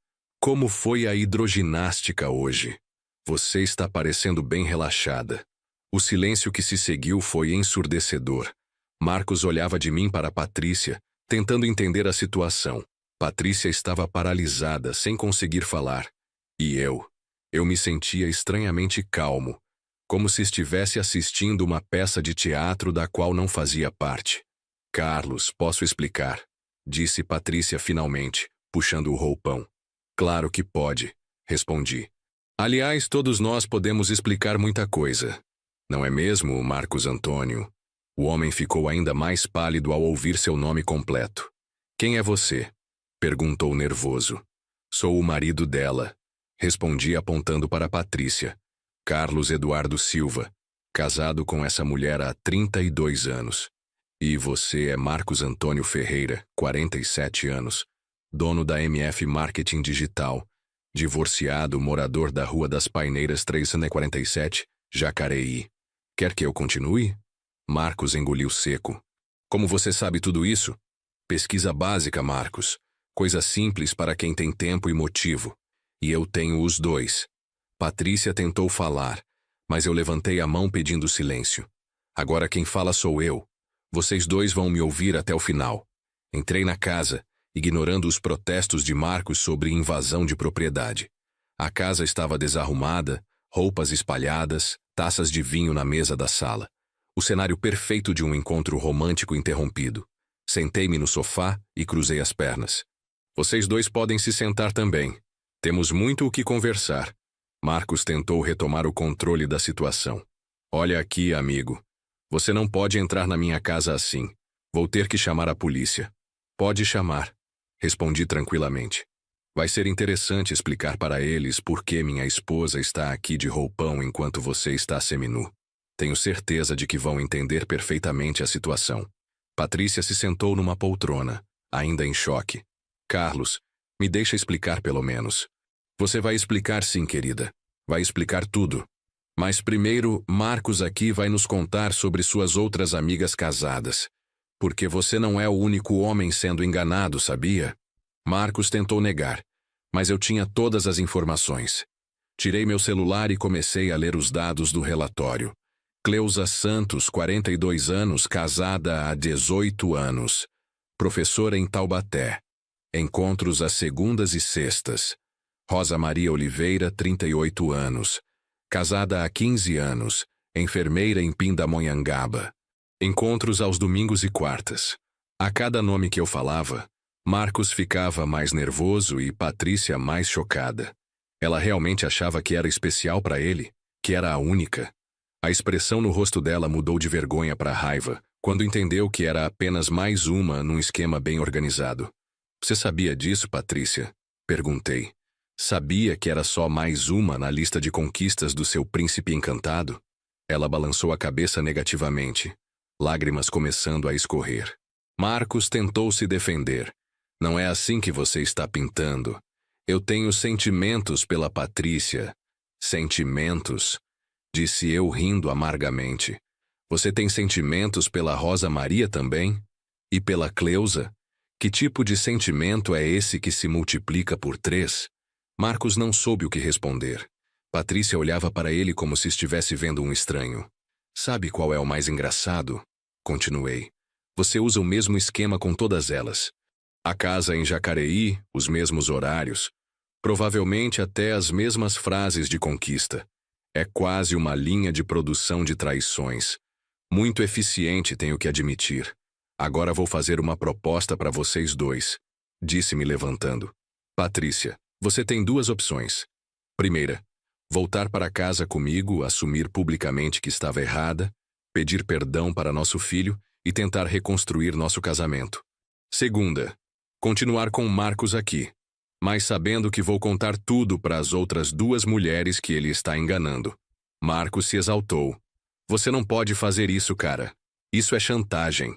Como foi a hidroginástica hoje? Você está parecendo bem relaxada. O silêncio que se seguiu foi ensurdecedor. Marcos olhava de mim para Patrícia, tentando entender a situação. Patrícia estava paralisada, sem conseguir falar. E eu me sentia estranhamente calmo, como se estivesse assistindo uma peça de teatro da qual não fazia parte. Carlos, posso explicar, disse Patrícia finalmente, puxando o roupão. Claro que pode, respondi. Aliás, todos nós podemos explicar muita coisa. Não é mesmo, Marcos Antônio? O homem ficou ainda mais pálido ao ouvir seu nome completo. Quem é você? Perguntou nervoso. Sou o marido dela, respondi apontando para Patrícia. Carlos Eduardo Silva, casado com essa mulher há 32 anos. E você é Marcos Antônio Ferreira, 47 anos, dono da MF Marketing Digital, divorciado, morador da Rua das Paineiras 347, Jacareí. Quer que eu continue? Marcos engoliu seco. Como você sabe tudo isso? Pesquisa básica, Marcos. Coisa simples para quem tem tempo e motivo. E eu tenho os dois. Patrícia tentou falar, mas eu levantei a mão pedindo silêncio. Agora quem fala sou eu. Vocês dois vão me ouvir até o final. Entrei na casa, ignorando os protestos de Marcos sobre invasão de propriedade. A casa estava desarrumada, roupas espalhadas, taças de vinho na mesa da sala. O cenário perfeito de um encontro romântico interrompido. Sentei-me no sofá e cruzei as pernas. Vocês dois podem se sentar também. Temos muito o que conversar. Marcos tentou retomar o controle da situação. Olha aqui, amigo. Você não pode entrar na minha casa assim. Vou ter que chamar a polícia. Pode chamar, respondi tranquilamente. Vai ser interessante explicar para eles por que minha esposa está aqui de roupão enquanto você está seminu. Tenho certeza de que vão entender perfeitamente a situação. Patrícia se sentou numa poltrona, ainda em choque. Carlos, me deixa explicar pelo menos. Você vai explicar sim, querida. Vai explicar tudo. Mas primeiro, Marcos aqui vai nos contar sobre suas outras amigas casadas. Porque você não é o único homem sendo enganado, sabia? Marcos tentou negar, mas eu tinha todas as informações. Tirei meu celular e comecei a ler os dados do relatório. Cleusa Santos, 42 anos, casada há 18 anos. Professora em Taubaté. Encontros às segundas e sextas. Rosa Maria Oliveira, 38 anos. Casada há 15 anos. Enfermeira em Pindamonhangaba. Encontros aos domingos e quartas. A cada nome que eu falava, Marcos ficava mais nervoso e Patrícia mais chocada. Ela realmente achava que era especial para ele, que era a única. A expressão no rosto dela mudou de vergonha para raiva, quando entendeu que era apenas mais uma num esquema bem organizado. Você sabia disso, Patrícia? Perguntei. Sabia que era só mais uma na lista de conquistas do seu príncipe encantado? Ela balançou a cabeça negativamente, lágrimas começando a escorrer. Marcos tentou se defender. Não é assim que você está pintando. Eu tenho sentimentos pela Patrícia. Sentimentos? Disse eu rindo amargamente. Você tem sentimentos pela Rosa Maria também? E pela Cleusa? Que tipo de sentimento é esse que se multiplica por 3? Marcos não soube o que responder. Patrícia olhava para ele como se estivesse vendo um estranho. Sabe qual é o mais engraçado? Continuei. Você usa o mesmo esquema com todas elas. A casa em Jacareí, os mesmos horários. Provavelmente até as mesmas frases de conquista. É quase uma linha de produção de traições. Muito eficiente, tenho que admitir. Agora vou fazer uma proposta para vocês dois, disse-me levantando. Patrícia, você tem 2 opções. Primeira, voltar para casa comigo, assumir publicamente que estava errada, pedir perdão para nosso filho e tentar reconstruir nosso casamento. Segunda, continuar com Marcos aqui, mas sabendo que vou contar tudo para as outras 2 mulheres que ele está enganando. Marcos se exaltou. Você não pode fazer isso, cara. Isso é chantagem.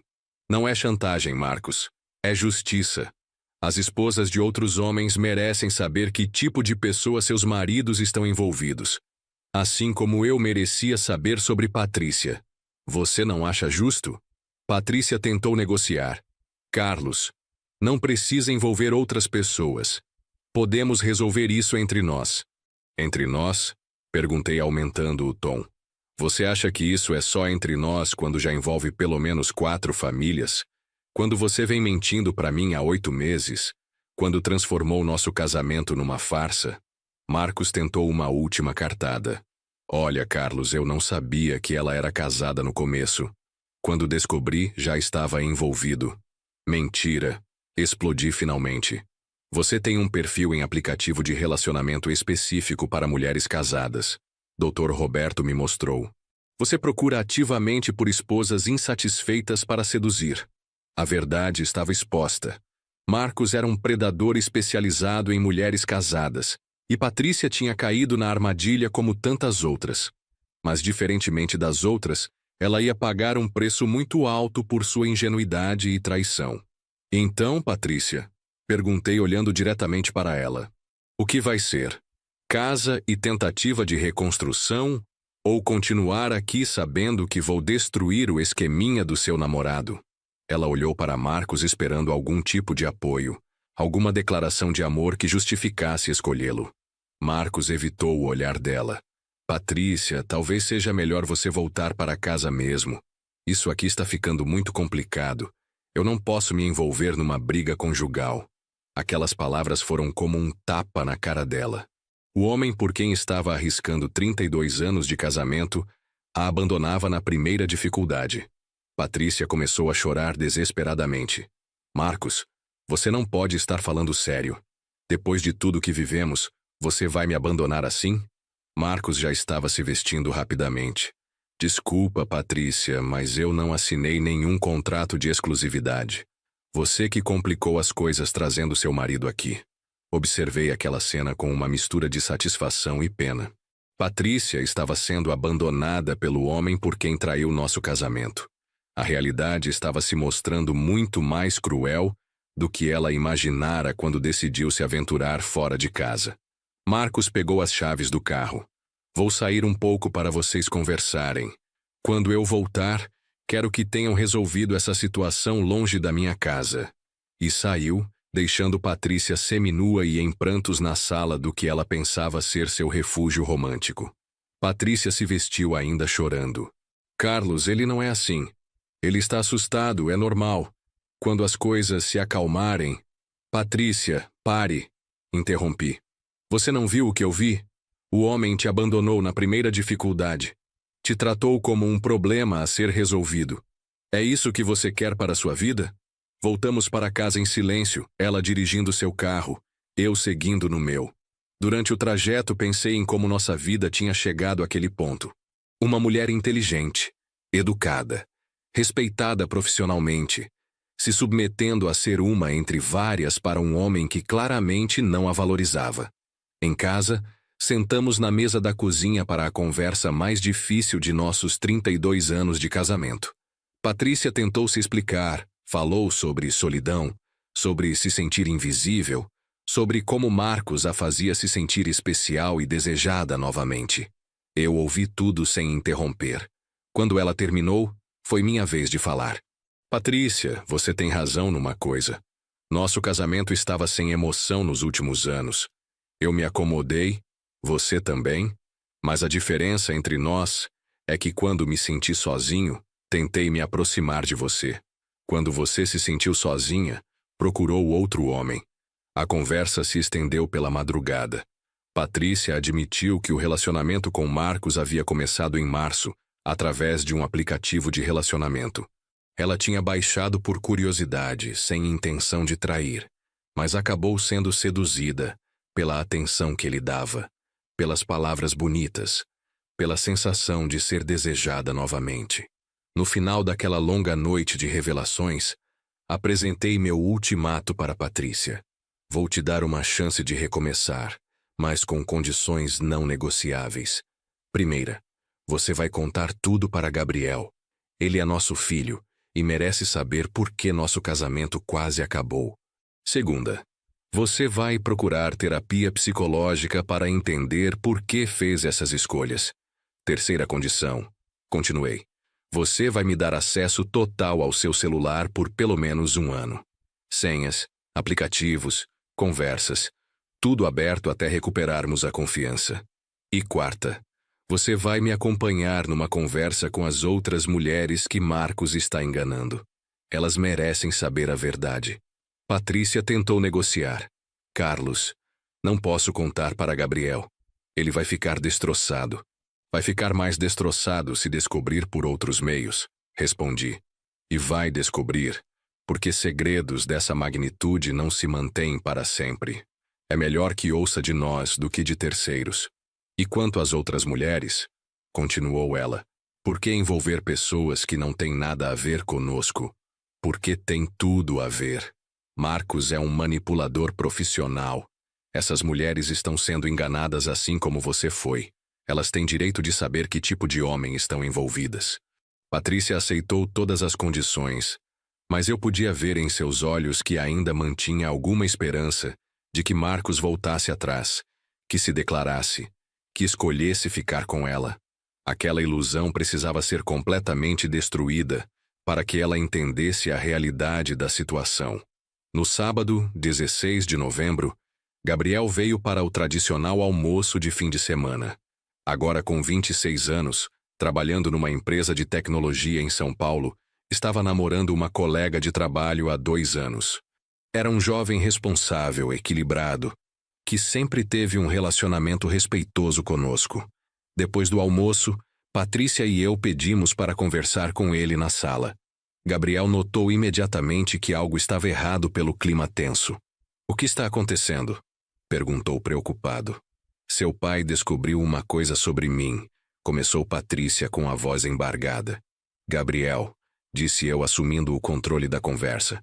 Não é chantagem, Marcos. É justiça. As esposas de outros homens merecem saber que tipo de pessoa seus maridos estão envolvidos. Assim como eu merecia saber sobre Patrícia. Você não acha justo? Patrícia tentou negociar. Carlos, não precisa envolver outras pessoas. Podemos resolver isso entre nós. Entre nós? Perguntei aumentando o tom. Você acha que isso é só entre nós quando já envolve pelo menos 4 famílias? Quando você vem mentindo para mim há 8 meses? Quando transformou nosso casamento numa farsa? Marcos tentou uma última cartada. Olha, Carlos, eu não sabia que ela era casada no começo. Quando descobri, já estava envolvido. Mentira. Explodi finalmente. Você tem um perfil em aplicativo de relacionamento específico para mulheres casadas. Dr. Roberto me mostrou. Você procura ativamente por esposas insatisfeitas para seduzir. A verdade estava exposta. Marcos era um predador especializado em mulheres casadas, e Patrícia tinha caído na armadilha como tantas outras. Mas, diferentemente das outras, ela ia pagar um preço muito alto por sua ingenuidade e traição. Então, Patrícia, perguntei olhando diretamente para ela. O que vai ser? Casa e tentativa de reconstrução? Ou continuar aqui sabendo que vou destruir o esqueminha do seu namorado? Ela olhou para Marcos esperando algum tipo de apoio, alguma declaração de amor que justificasse escolhê-lo. Marcos evitou o olhar dela. Patrícia, talvez seja melhor você voltar para casa mesmo. Isso aqui está ficando muito complicado. Eu não posso me envolver numa briga conjugal. Aquelas palavras foram como um tapa na cara dela. O homem por quem estava arriscando 32 anos de casamento a abandonava na primeira dificuldade. Patrícia começou a chorar desesperadamente. Marcos, você não pode estar falando sério. Depois de tudo que vivemos, você vai me abandonar assim? Marcos já estava se vestindo rapidamente. Desculpa, Patrícia, mas eu não assinei nenhum contrato de exclusividade. Você que complicou as coisas trazendo seu marido aqui. Observei aquela cena com uma mistura de satisfação e pena. Patrícia estava sendo abandonada pelo homem por quem traiu nosso casamento. A realidade estava se mostrando muito mais cruel do que ela imaginara quando decidiu se aventurar fora de casa. Marcos pegou as chaves do carro. Vou sair um pouco para vocês conversarem. Quando eu voltar, quero que tenham resolvido essa situação longe da minha casa. E saiu, deixando Patrícia seminua e em prantos na sala do que ela pensava ser seu refúgio romântico. Patrícia se vestiu ainda chorando. Carlos, ele não é assim. Ele está assustado, é normal. Quando as coisas se acalmarem... Patrícia, pare, interrompi. Você não viu o que eu vi? O homem te abandonou na primeira dificuldade. Te tratou como um problema a ser resolvido. É isso que você quer para sua vida? Voltamos para casa em silêncio, ela dirigindo seu carro, eu seguindo no meu. Durante o trajeto pensei em como nossa vida tinha chegado àquele ponto. Uma mulher inteligente, educada, respeitada profissionalmente, se submetendo a ser uma entre várias para um homem que claramente não a valorizava. Em casa, sentamos na mesa da cozinha para a conversa mais difícil de nossos 32 anos de casamento. Patrícia tentou se explicar, falou sobre solidão, sobre se sentir invisível, sobre como Marcos a fazia se sentir especial e desejada novamente. Eu ouvi tudo sem interromper. Quando ela terminou, foi minha vez de falar. Patrícia, você tem razão numa coisa. Nosso casamento estava sem emoção nos últimos anos. Eu me acomodei, você também, mas a diferença entre nós é que quando me senti sozinho, tentei me aproximar de você. Quando você se sentiu sozinha, procurou outro homem. A conversa se estendeu pela madrugada. Patrícia admitiu que o relacionamento com Marcos havia começado em março, através de um aplicativo de relacionamento. Ela tinha baixado por curiosidade, sem intenção de trair, mas acabou sendo seduzida pela atenção que ele dava, pelas palavras bonitas, pela sensação de ser desejada novamente. No final daquela longa noite de revelações, apresentei meu ultimato para Patrícia. Vou te dar uma chance de recomeçar, mas com condições não negociáveis. Primeira, você vai contar tudo para Gabriel. Ele é nosso filho e merece saber por que nosso casamento quase acabou. Segunda, você vai procurar terapia psicológica para entender por que fez essas escolhas. Terceira condição, continuei. Você vai me dar acesso total ao seu celular por pelo menos 1 ano. Senhas, aplicativos, conversas, tudo aberto até recuperarmos a confiança. E quarta, você vai me acompanhar numa conversa com as outras mulheres que Marcos está enganando. Elas merecem saber a verdade. Patrícia tentou negociar. Carlos, não posso contar para Gabriel. Ele vai ficar destroçado. Vai ficar mais destroçado se descobrir por outros meios, respondi. E vai descobrir, porque segredos dessa magnitude não se mantêm para sempre. É melhor que ouça de nós do que de terceiros. E quanto às outras mulheres, continuou ela, por que envolver pessoas que não têm nada a ver conosco? Porque tem tudo a ver. Marcos é um manipulador profissional. Essas mulheres estão sendo enganadas assim como você foi. Elas têm direito de saber que tipo de homem estão envolvidas. Patrícia aceitou todas as condições, mas eu podia ver em seus olhos que ainda mantinha alguma esperança de que Marcos voltasse atrás, que se declarasse, que escolhesse ficar com ela. Aquela ilusão precisava ser completamente destruída para que ela entendesse a realidade da situação. No sábado, 16 de novembro, Gabriel veio para o tradicional almoço de fim de semana. Agora com 26 anos, trabalhando numa empresa de tecnologia em São Paulo, estava namorando uma colega de trabalho há 2 anos. Era um jovem responsável, equilibrado, que sempre teve um relacionamento respeitoso conosco. Depois do almoço, Patrícia e eu pedimos para conversar com ele na sala. Gabriel notou imediatamente que algo estava errado pelo clima tenso. O que está acontecendo? Perguntou preocupado. Seu pai descobriu uma coisa sobre mim, começou Patrícia com a voz embargada. Gabriel, disse eu assumindo o controle da conversa.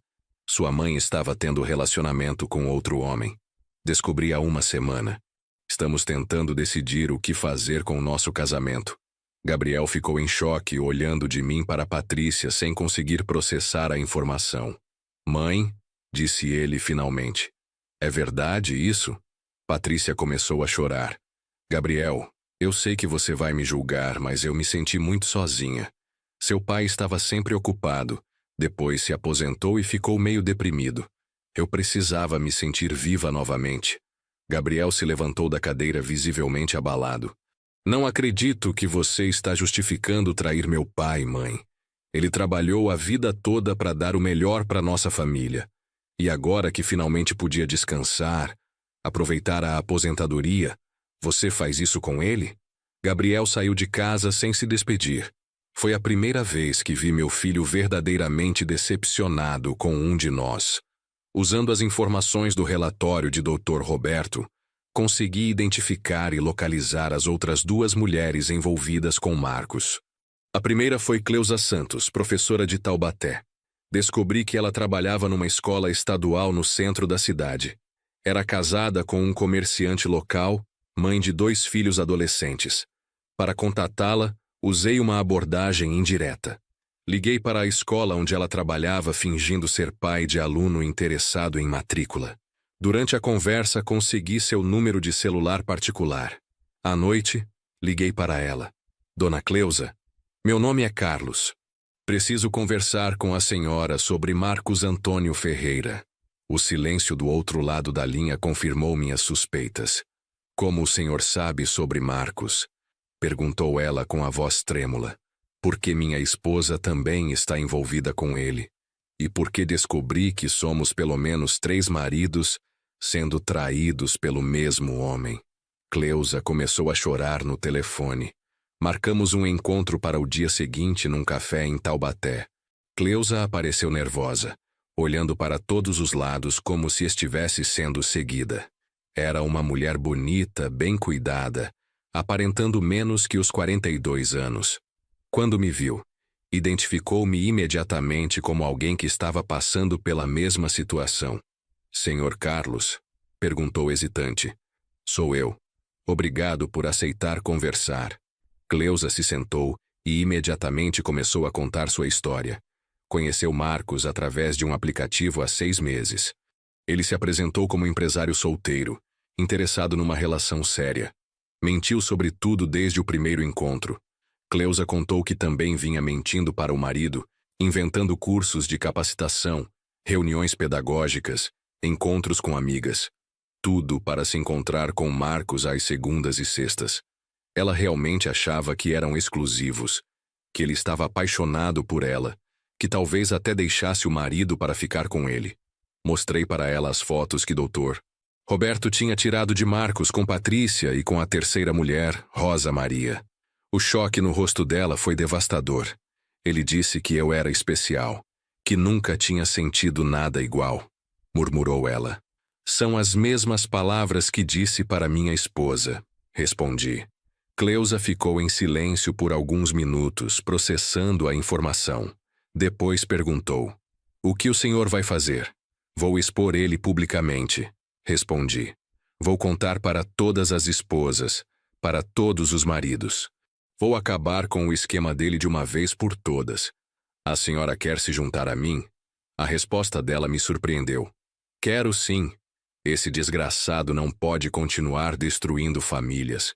Sua mãe estava tendo relacionamento com outro homem. Descobri há 1 semana. Estamos tentando decidir o que fazer com o nosso casamento. Gabriel ficou em choque, olhando de mim para Patrícia sem conseguir processar a informação. Mãe, disse ele finalmente. É verdade isso? Patrícia começou a chorar. Gabriel, eu sei que você vai me julgar, mas eu me senti muito sozinha. Seu pai estava sempre ocupado. Depois se aposentou e ficou meio deprimido. Eu precisava me sentir viva novamente. Gabriel se levantou da cadeira visivelmente abalado. Não acredito que você está justificando trair meu pai, mãe. Ele trabalhou a vida toda para dar o melhor para nossa família. E agora que finalmente podia descansar, aproveitar a aposentadoria, você faz isso com ele? Gabriel saiu de casa sem se despedir. Foi a primeira vez que vi meu filho verdadeiramente decepcionado com um de nós. Usando as informações do relatório de Dr. Roberto, consegui identificar e localizar as outras duas mulheres envolvidas com Marcos. A primeira foi Cleusa Santos, professora de Taubaté. Descobri que ela trabalhava numa escola estadual no centro da cidade. Era casada com um comerciante local, mãe de 2 filhos adolescentes. Para contatá-la, usei uma abordagem indireta. Liguei para a escola onde ela trabalhava fingindo ser pai de aluno interessado em matrícula. Durante a conversa, consegui seu número de celular particular. À noite, liguei para ela. Dona Cleusa, meu nome é Carlos. Preciso conversar com a senhora sobre Marcos Antônio Ferreira. O silêncio do outro lado da linha confirmou minhas suspeitas. Como o senhor sabe sobre Marcos? Perguntou ela com a voz trêmula. Porque minha esposa também está envolvida com ele. E porque descobri que somos pelo menos 3 maridos sendo traídos pelo mesmo homem. Cleusa começou a chorar no telefone. Marcamos um encontro para o dia seguinte num café em Taubaté. Cleusa apareceu nervosa, olhando para todos os lados como se estivesse sendo seguida. Era uma mulher bonita, bem cuidada, aparentando menos que os 42 anos. Quando me viu, identificou-me imediatamente como alguém que estava passando pela mesma situação. Senhor Carlos? Perguntou hesitante. Sou eu. Obrigado por aceitar conversar. Cleusa se sentou e imediatamente começou a contar sua história. Conheceu Marcos através de um aplicativo há 6 meses. Ele se apresentou como empresário solteiro, interessado numa relação séria. Mentiu sobre tudo desde o primeiro encontro. Cleusa contou que também vinha mentindo para o marido, inventando cursos de capacitação, reuniões pedagógicas, encontros com amigas. Tudo para se encontrar com Marcos às segundas e sextas. Ela realmente achava que eram exclusivos, que ele estava apaixonado por ela, que talvez até deixasse o marido para ficar com ele. Mostrei para ela as fotos que Dr. Roberto tinha tirado de Marcos com Patrícia e com a terceira mulher, Rosa Maria. O choque no rosto dela foi devastador. Ele disse que eu era especial, que nunca tinha sentido nada igual, murmurou ela. São as mesmas palavras que disse para minha esposa, respondi. Cleusa ficou em silêncio por alguns minutos, processando a informação. Depois perguntou: O que o senhor vai fazer? Vou expor ele publicamente, respondi. Vou contar para todas as esposas, para todos os maridos. Vou acabar com o esquema dele de uma vez por todas. A senhora quer se juntar a mim? A resposta dela me surpreendeu. Quero sim. Esse desgraçado não pode continuar destruindo famílias.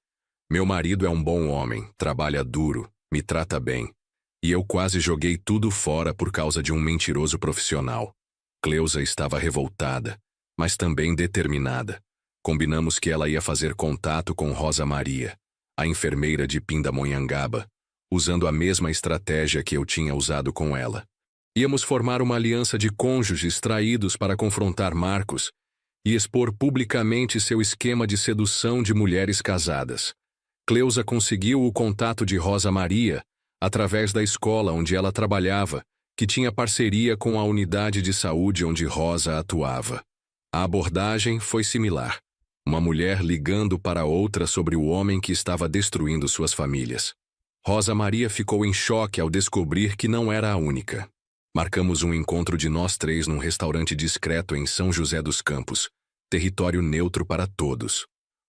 Meu marido é um bom homem, trabalha duro, me trata bem. E eu quase joguei tudo fora por causa de um mentiroso profissional. Cleusa estava revoltada, mas também determinada. Combinamos que ela ia fazer contato com Rosa Maria, a enfermeira de Pindamonhangaba, usando a mesma estratégia que eu tinha usado com ela. Íamos formar uma aliança de cônjuges traídos para confrontar Marcos e expor publicamente seu esquema de sedução de mulheres casadas. Cleusa conseguiu o contato de Rosa Maria através da escola onde ela trabalhava, que tinha parceria com a unidade de saúde onde Rosa atuava. A abordagem foi similar. Uma mulher ligando para outra sobre o homem que estava destruindo suas famílias. Rosa Maria ficou em choque ao descobrir que não era a única. Marcamos um encontro de nós 3 num restaurante discreto em São José dos Campos, território neutro para todos.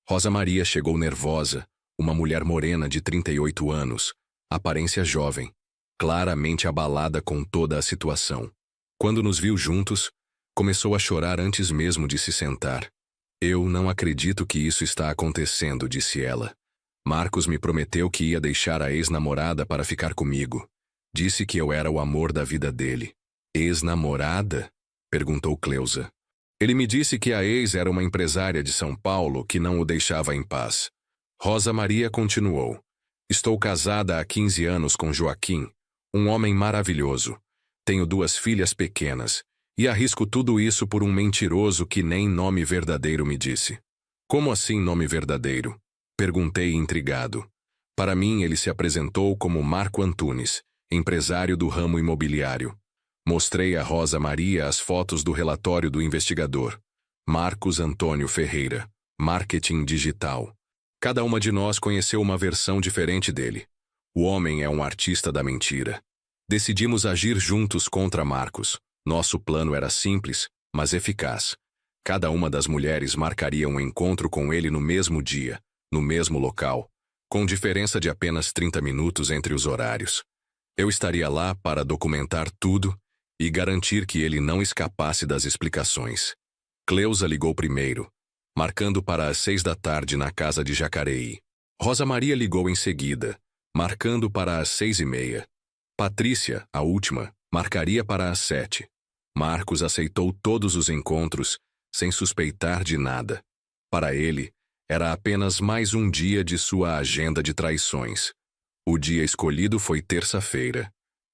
Rosa Maria chegou nervosa, uma mulher morena de 38 anos, aparência jovem, claramente abalada com toda a situação. Quando nos viu juntos, começou a chorar antes mesmo de se sentar. Eu não acredito que isso está acontecendo, disse ela. Marcos me prometeu que ia deixar a ex-namorada para ficar comigo. Disse que eu era o amor da vida dele. Ex-namorada? Perguntou Cleusa. Ele me disse que a ex era uma empresária de São Paulo que não o deixava em paz. Rosa Maria continuou. Estou casada há 15 anos com Joaquim, um homem maravilhoso. Tenho 2 filhas pequenas, e arrisco tudo isso por um mentiroso que nem nome verdadeiro me disse. Como assim nome verdadeiro? Perguntei intrigado. Para mim, ele se apresentou como Marco Antunes, empresário do ramo imobiliário. Mostrei a Rosa Maria as fotos do relatório do investigador. Marcos Antônio Ferreira, marketing digital. Cada uma de nós conheceu uma versão diferente dele. O homem é um artista da mentira. Decidimos agir juntos contra Marcos. Nosso plano era simples, mas eficaz. Cada uma das mulheres marcaria um encontro com ele no mesmo dia, no mesmo local, com diferença de apenas 30 minutos entre os horários. Eu estaria lá para documentar tudo e garantir que ele não escapasse das explicações. Cleusa ligou primeiro, marcando para as 6 da tarde na casa de Jacareí. Rosa Maria ligou em seguida, marcando para as 6h30. Patrícia, a última, marcaria para as 7. Marcos aceitou todos os encontros, sem suspeitar de nada. Para ele, era apenas mais um dia de sua agenda de traições. O dia escolhido foi terça-feira,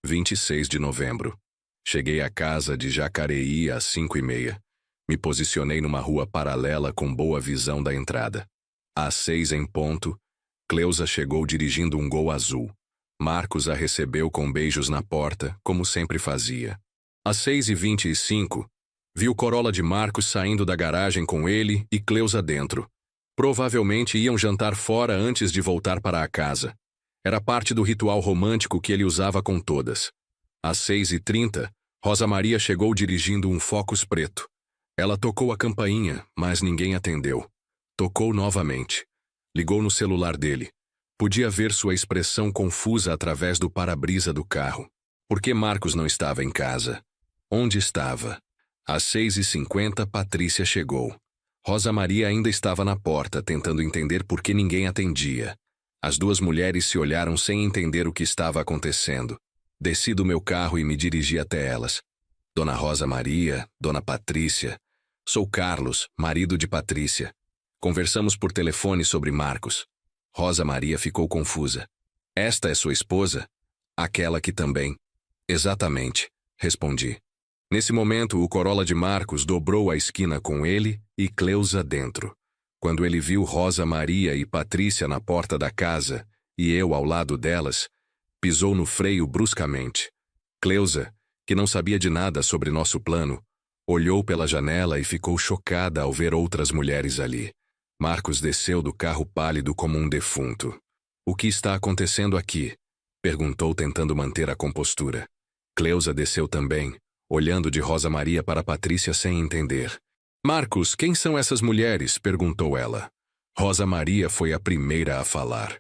26 de novembro. Cheguei à casa de Jacareí às 5h30. Me posicionei numa rua paralela com boa visão da entrada. Às 6 em ponto, Cleusa chegou dirigindo um Gol azul. Marcos a recebeu com beijos na porta, como sempre fazia. Às 6h25, vi o Corolla de Marcos saindo da garagem com ele e Cleusa dentro. Provavelmente iam jantar fora antes de voltar para a casa. Era parte do ritual romântico que ele usava com todas. Às 6h30, Rosa Maria chegou dirigindo um Focus preto. Ela tocou a campainha, mas ninguém atendeu. Tocou novamente. Ligou no celular dele. Podia ver sua expressão confusa através do para-brisa do carro. Por que Marcos não estava em casa? Onde estava? Às 6h50, Patrícia chegou. Rosa Maria ainda estava na porta, tentando entender por que ninguém atendia. As 2 mulheres se olharam sem entender o que estava acontecendo. Desci do meu carro e me dirigi até elas. Dona Rosa Maria, Dona Patrícia. Sou Carlos, marido de Patrícia. Conversamos por telefone sobre Marcos. Rosa Maria ficou confusa. Esta é sua esposa? Aquela que também. Exatamente, respondi. Nesse momento, o Corolla de Marcos dobrou a esquina com ele e Cleusa dentro. Quando ele viu Rosa Maria e Patrícia na porta da casa e eu ao lado delas, pisou no freio bruscamente. Cleusa, que não sabia de nada sobre nosso plano, olhou pela janela e ficou chocada ao ver outras mulheres ali. Marcos desceu do carro pálido como um defunto. O que está acontecendo aqui? Perguntou tentando manter a compostura. Cleusa desceu também, olhando de Rosa Maria para Patrícia sem entender. Marcos, quem são essas mulheres? Perguntou ela. Rosa Maria foi a primeira a falar.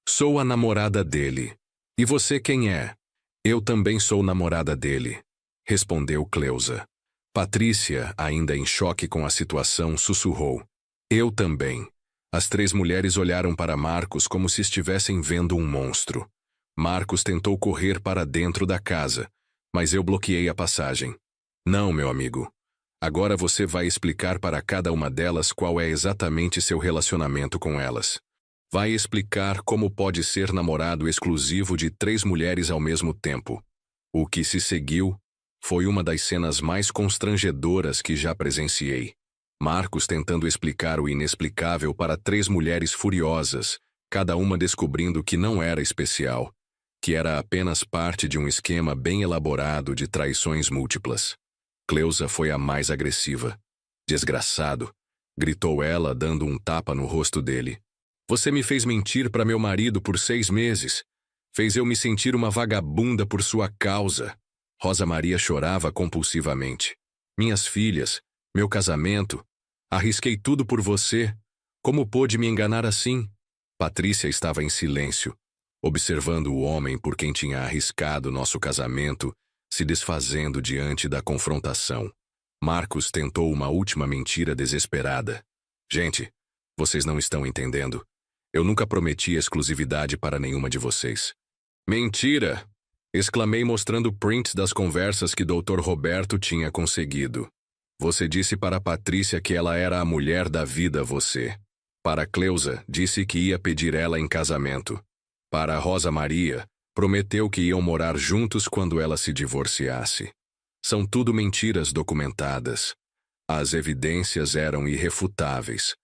Sou a namorada dele. E você quem é? Eu também sou namorada dele, respondeu Cleusa. Patrícia, ainda em choque com a situação, sussurrou. Eu também. As 3 mulheres olharam para Marcos como se estivessem vendo um monstro. Marcos tentou correr para dentro da casa, mas eu bloqueei a passagem. Não, meu amigo. Agora você vai explicar para cada uma delas qual é exatamente seu relacionamento com elas. Vai explicar como pode ser namorado exclusivo de 3 mulheres ao mesmo tempo. O que se seguiu foi uma das cenas mais constrangedoras que já presenciei. Marcos tentando explicar o inexplicável para 3 mulheres furiosas, cada uma descobrindo que não era especial, que era apenas parte de um esquema bem elaborado de traições múltiplas. Cleusa foi a mais agressiva. Desgraçado, gritou ela, dando um tapa no rosto dele. Você me fez mentir para meu marido por 6 meses. Fez eu me sentir uma vagabunda por sua causa. Rosa Maria chorava compulsivamente. Minhas filhas, meu casamento. Arrisquei tudo por você. Como pôde me enganar assim? Patrícia estava em silêncio, observando o homem por quem tinha arriscado nosso casamento, se desfazendo diante da confrontação. Marcos tentou uma última mentira desesperada. Gente, vocês não estão entendendo. Eu nunca prometi exclusividade para nenhuma de vocês. Mentira! Exclamei mostrando prints das conversas que Dr. Roberto tinha conseguido. Você disse para Patrícia que ela era a mulher da vida a você. Para Cleusa, disse que ia pedir ela em casamento. Para Rosa Maria, prometeu que iam morar juntos quando ela se divorciasse. São tudo mentiras documentadas. As evidências eram irrefutáveis.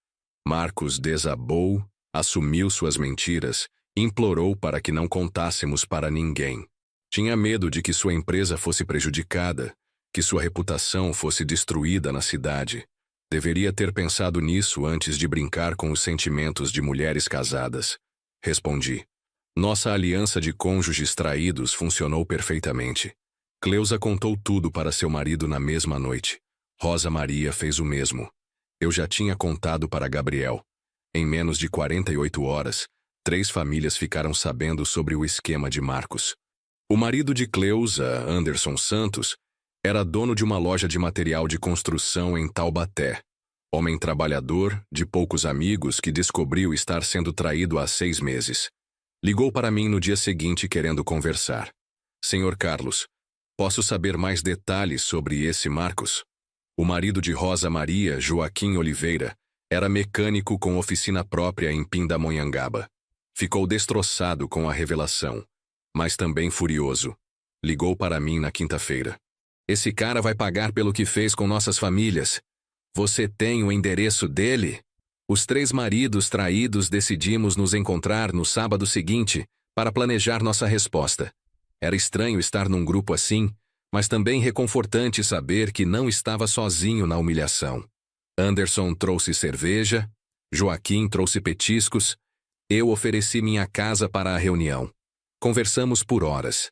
Marcos desabou, assumiu suas mentiras, implorou para que não contássemos para ninguém. Tinha medo de que sua empresa fosse prejudicada, que sua reputação fosse destruída na cidade. Deveria ter pensado nisso antes de brincar com os sentimentos de mulheres casadas. Respondi. Nossa aliança de cônjuges traídos funcionou perfeitamente. Cleusa contou tudo para seu marido na mesma noite. Rosa Maria fez o mesmo. Eu já tinha contado para Gabriel. Em menos de 48 horas, 3 famílias ficaram sabendo sobre o esquema de Marcos. O marido de Cleusa, Anderson Santos, era dono de uma loja de material de construção em Taubaté. Homem trabalhador, de poucos amigos, que descobriu estar sendo traído há 6 meses. Ligou para mim no dia seguinte querendo conversar. Senhor Carlos, posso saber mais detalhes sobre esse Marcos? O marido de Rosa Maria, Joaquim Oliveira, era mecânico com oficina própria em Pindamonhangaba. Ficou destroçado com a revelação, mas também furioso. Ligou para mim na quinta-feira. Esse cara vai pagar pelo que fez com nossas famílias. Você tem o endereço dele? Os 3 maridos traídos decidimos nos encontrar no sábado seguinte para planejar nossa resposta. Era estranho estar num grupo assim, mas também reconfortante saber que não estava sozinho na humilhação. Anderson trouxe cerveja, Joaquim trouxe petiscos, eu ofereci minha casa para a reunião. Conversamos por horas.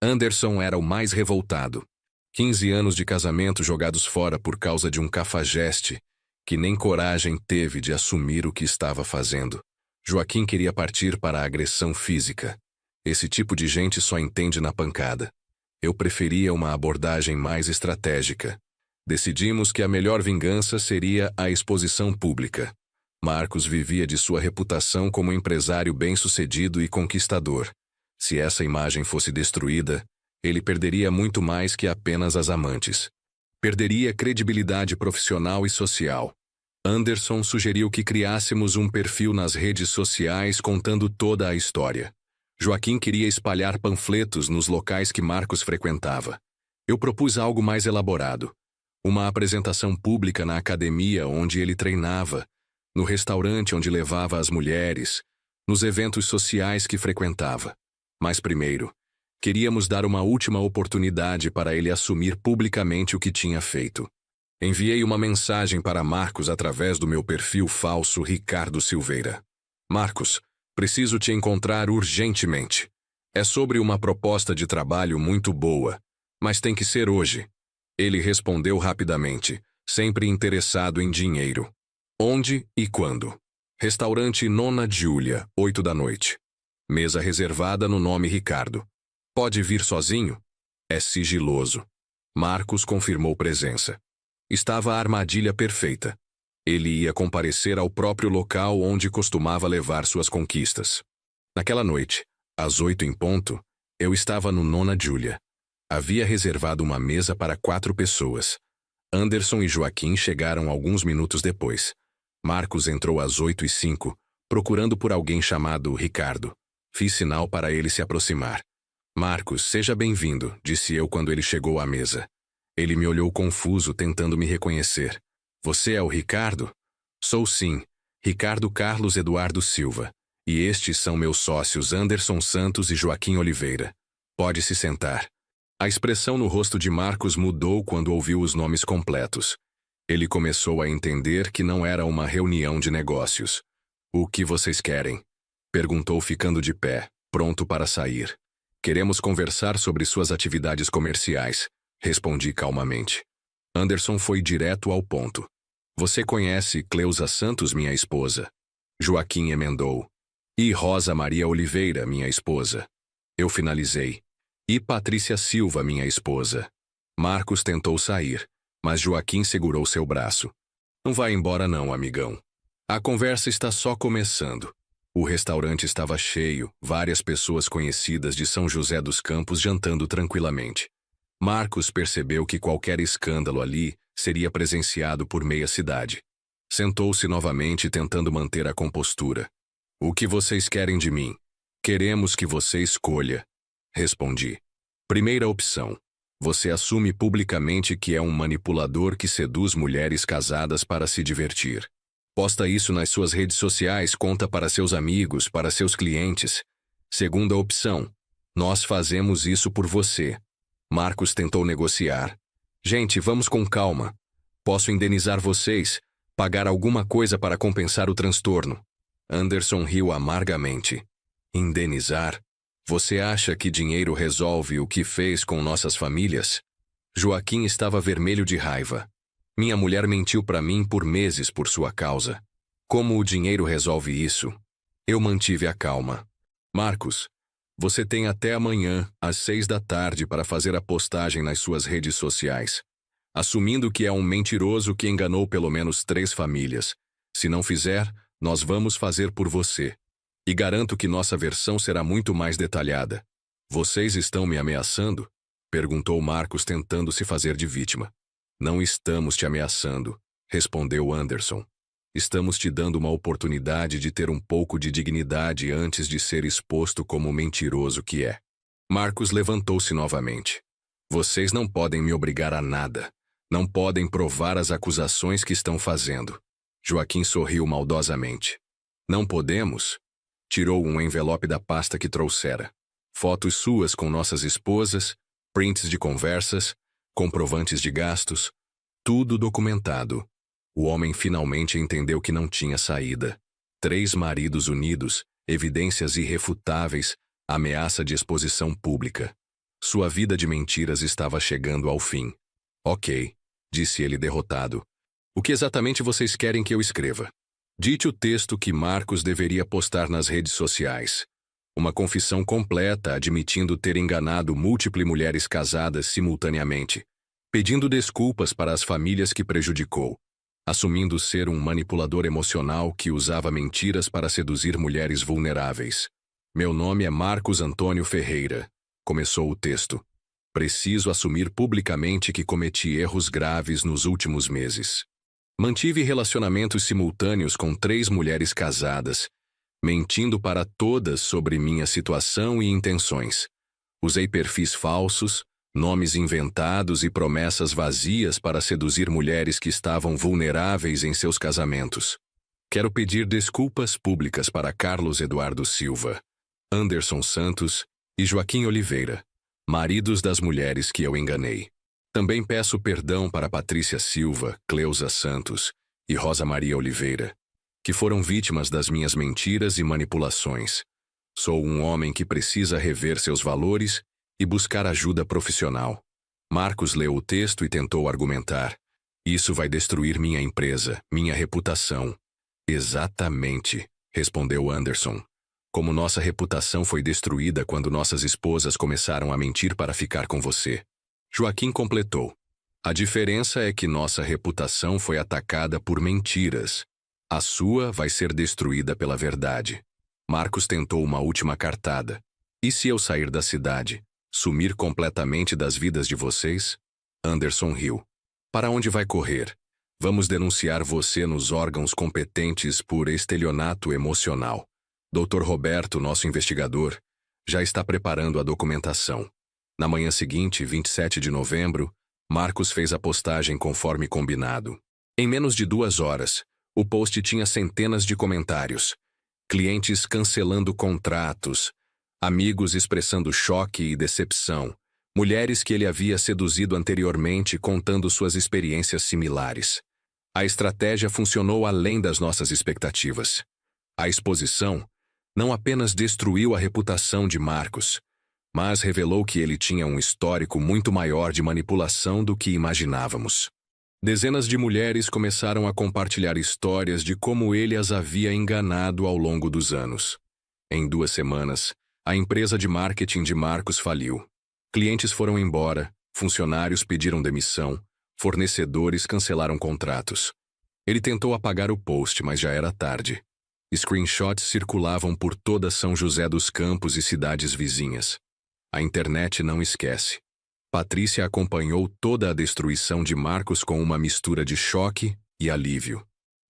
Anderson era o mais revoltado. 15 anos de casamento jogados fora por causa de um cafajeste, que nem coragem teve de assumir o que estava fazendo. Joaquim queria partir para a agressão física. Esse tipo de gente só entende na pancada. Eu preferia uma abordagem mais estratégica. Decidimos que a melhor vingança seria a exposição pública. Marcos vivia de sua reputação como empresário bem-sucedido e conquistador. Se essa imagem fosse destruída, ele perderia muito mais que apenas as amantes. Perderia credibilidade profissional e social. Anderson sugeriu que criássemos um perfil nas redes sociais contando toda a história. Joaquim queria espalhar panfletos nos locais que Marcos frequentava. Eu propus algo mais elaborado. Uma apresentação pública na academia onde ele treinava, no restaurante onde levava as mulheres, nos eventos sociais que frequentava. Mas primeiro, queríamos dar uma última oportunidade para ele assumir publicamente o que tinha feito. Enviei uma mensagem para Marcos através do meu perfil falso Ricardo Silveira. Marcos, preciso te encontrar urgentemente. É sobre uma proposta de trabalho muito boa, mas tem que ser hoje. Ele respondeu rapidamente, sempre interessado em dinheiro. Onde e quando? Restaurante Nona Giulia, 8 da noite. Mesa reservada no nome Ricardo. Pode vir sozinho? É sigiloso. Marcos confirmou presença. Estava a armadilha perfeita. Ele ia comparecer ao próprio local onde costumava levar suas conquistas. Naquela noite, às 8 em ponto, eu estava no Nona Giulia. Havia reservado uma mesa para 4 pessoas. Anderson e Joaquim chegaram alguns minutos depois. Marcos entrou às 8h05, procurando por alguém chamado Ricardo. Fiz sinal para ele se aproximar. Marcos, seja bem-vindo, disse eu quando ele chegou à mesa. Ele me olhou confuso, tentando me reconhecer. Você é o Ricardo? Sou sim, Ricardo Carlos Eduardo Silva. E estes são meus sócios Anderson Santos e Joaquim Oliveira. Pode se sentar. A expressão no rosto de Marcos mudou quando ouviu os nomes completos. Ele começou a entender que não era uma reunião de negócios. O que vocês querem? Perguntou ficando de pé, pronto para sair. Queremos conversar sobre suas atividades comerciais, respondi calmamente. Anderson foi direto ao ponto. Você conhece Cleusa Santos, minha esposa? Joaquim emendou. E Rosa Maria Oliveira, minha esposa. Eu finalizei. E Patrícia Silva, minha esposa. Marcos tentou sair, mas Joaquim segurou seu braço. Não vai embora não, amigão. A conversa está só começando. O restaurante estava cheio, várias pessoas conhecidas de São José dos Campos jantando tranquilamente. Marcos percebeu que qualquer escândalo ali seria presenciado por meia cidade. Sentou-se novamente tentando manter a compostura. O que vocês querem de mim? Queremos que você escolha. Respondi. Primeira opção. Você assume publicamente que é um manipulador que seduz mulheres casadas para se divertir. Posta isso nas suas redes sociais, conta para seus amigos, para seus clientes. Segunda opção. Nós fazemos isso por você. Marcos tentou negociar. Gente, vamos com calma. Posso indenizar vocês, pagar alguma coisa para compensar o transtorno. Anderson riu amargamente. Indenizar? Você acha que dinheiro resolve o que fez com nossas famílias? Joaquim estava vermelho de raiva. Minha mulher mentiu para mim por meses por sua causa. Como o dinheiro resolve isso? Eu mantive a calma. Marcos, você tem até amanhã, às 6 da tarde, para fazer a postagem nas suas redes sociais, assumindo que é um mentiroso que enganou pelo menos 3 famílias. Se não fizer, nós vamos fazer por você. E garanto que nossa versão será muito mais detalhada. Vocês estão me ameaçando? Perguntou Marcos tentando se fazer de vítima. Não estamos te ameaçando, respondeu Anderson. Estamos te dando uma oportunidade de ter um pouco de dignidade antes de ser exposto como o mentiroso que é. Marcos levantou-se novamente. Vocês não podem me obrigar a nada. Não podem provar as acusações que estão fazendo. Joaquim sorriu maldosamente. Não podemos? Tirou um envelope da pasta que trouxera. Fotos suas com nossas esposas, prints de conversas, comprovantes de gastos, tudo documentado. O homem finalmente entendeu que não tinha saída. 3 maridos unidos, evidências irrefutáveis, ameaça de exposição pública. Sua vida de mentiras estava chegando ao fim. Ok, disse ele derrotado. O que exatamente vocês querem que eu escreva? Dite o texto que Marcos deveria postar nas redes sociais. Uma confissão completa admitindo ter enganado múltiplas mulheres casadas simultaneamente, pedindo desculpas para as famílias que prejudicou, assumindo ser um manipulador emocional que usava mentiras para seduzir mulheres vulneráveis. Meu nome é Marcos Antônio Ferreira, começou o texto. Preciso assumir publicamente que cometi erros graves nos últimos meses. Mantive relacionamentos simultâneos com 3 mulheres casadas, mentindo para todas sobre minha situação e intenções. Usei perfis falsos, nomes inventados e promessas vazias para seduzir mulheres que estavam vulneráveis em seus casamentos. Quero pedir desculpas públicas para Carlos Eduardo Silva, Anderson Santos e Joaquim Oliveira, maridos das mulheres que eu enganei. Também peço perdão para Patrícia Silva, Cleusa Santos e Rosa Maria Oliveira, que foram vítimas das minhas mentiras e manipulações. Sou um homem que precisa rever seus valores e buscar ajuda profissional. Marcos leu o texto e tentou argumentar. Isso vai destruir minha empresa, minha reputação. Exatamente, respondeu Anderson. Como nossa reputação foi destruída quando nossas esposas começaram a mentir para ficar com você. Joaquim completou. A diferença é que nossa reputação foi atacada por mentiras. A sua vai ser destruída pela verdade. Marcos tentou uma última cartada. E se eu sair da cidade? Sumir completamente das vidas de vocês? Anderson riu. Para onde vai correr? Vamos denunciar você nos órgãos competentes por estelionato emocional. Dr. Roberto, nosso investigador, já está preparando a documentação. Na manhã seguinte, 27 de novembro, Marcos fez a postagem conforme combinado. Em menos de 2 horas, o post tinha centenas de comentários. Clientes cancelando contratos, amigos expressando choque e decepção, mulheres que ele havia seduzido anteriormente contando suas experiências similares. A estratégia funcionou além das nossas expectativas. A exposição não apenas destruiu a reputação de Marcos, mas revelou que ele tinha um histórico muito maior de manipulação do que imaginávamos. Dezenas de mulheres começaram a compartilhar histórias de como ele as havia enganado ao longo dos anos. Em 2 semanas, a empresa de marketing de Marcos faliu. Clientes foram embora, funcionários pediram demissão, fornecedores cancelaram contratos. Ele tentou apagar o post, mas já era tarde. Screenshots circulavam por toda São José dos Campos e cidades vizinhas. A internet não esquece. Patrícia acompanhou toda a destruição de Marcos com uma mistura de choque e alívio.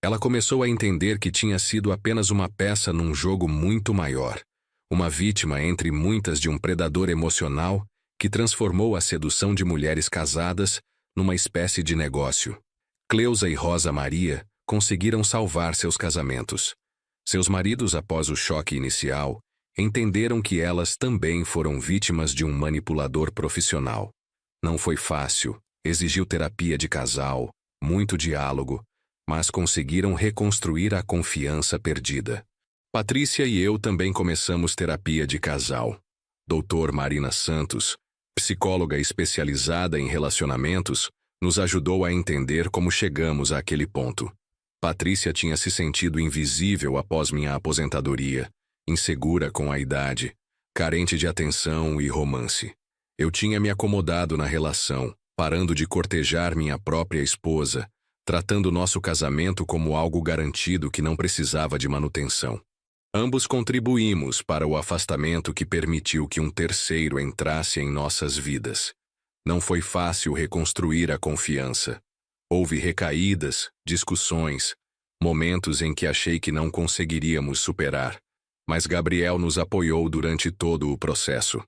Ela começou a entender que tinha sido apenas uma peça num jogo muito maior, uma vítima entre muitas de um predador emocional que transformou a sedução de mulheres casadas numa espécie de negócio. Cleusa e Rosa Maria conseguiram salvar seus casamentos. Seus maridos, após o choque inicial, entenderam que elas também foram vítimas de um manipulador profissional. Não foi fácil, exigiu terapia de casal, muito diálogo, mas conseguiram reconstruir a confiança perdida. Patrícia e eu também começamos terapia de casal. Dr. Marina Santos, psicóloga especializada em relacionamentos, nos ajudou a entender como chegamos àquele ponto. Patrícia tinha se sentido invisível após minha aposentadoria, insegura com a idade, carente de atenção e romance. Eu tinha me acomodado na relação, parando de cortejar minha própria esposa, tratando nosso casamento como algo garantido que não precisava de manutenção. Ambos contribuímos para o afastamento que permitiu que um terceiro entrasse em nossas vidas. Não foi fácil reconstruir a confiança. Houve recaídas, discussões, momentos em que achei que não conseguiríamos superar. Mas Gabriel nos apoiou durante todo o processo.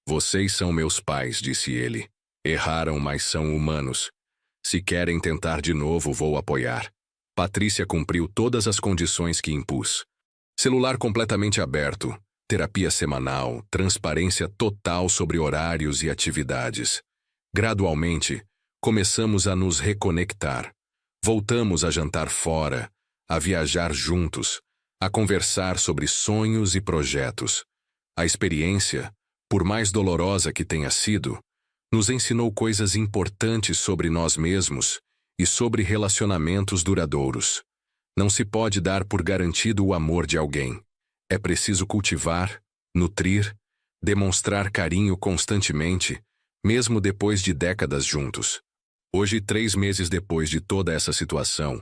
Vocês são meus pais, disse ele. Erraram, mas são humanos. Se querem tentar de novo, vou apoiar. Patrícia cumpriu todas as condições que impus. Celular completamente aberto, terapia semanal, transparência total sobre horários e atividades. Gradualmente, começamos a nos reconectar. Voltamos a jantar fora, a viajar juntos, a conversar sobre sonhos e projetos. A experiência, por mais dolorosa que tenha sido, nos ensinou coisas importantes sobre nós mesmos e sobre relacionamentos duradouros. Não se pode dar por garantido o amor de alguém. É preciso cultivar, nutrir, demonstrar carinho constantemente, mesmo depois de décadas juntos. Hoje, 3 meses depois de toda essa situação,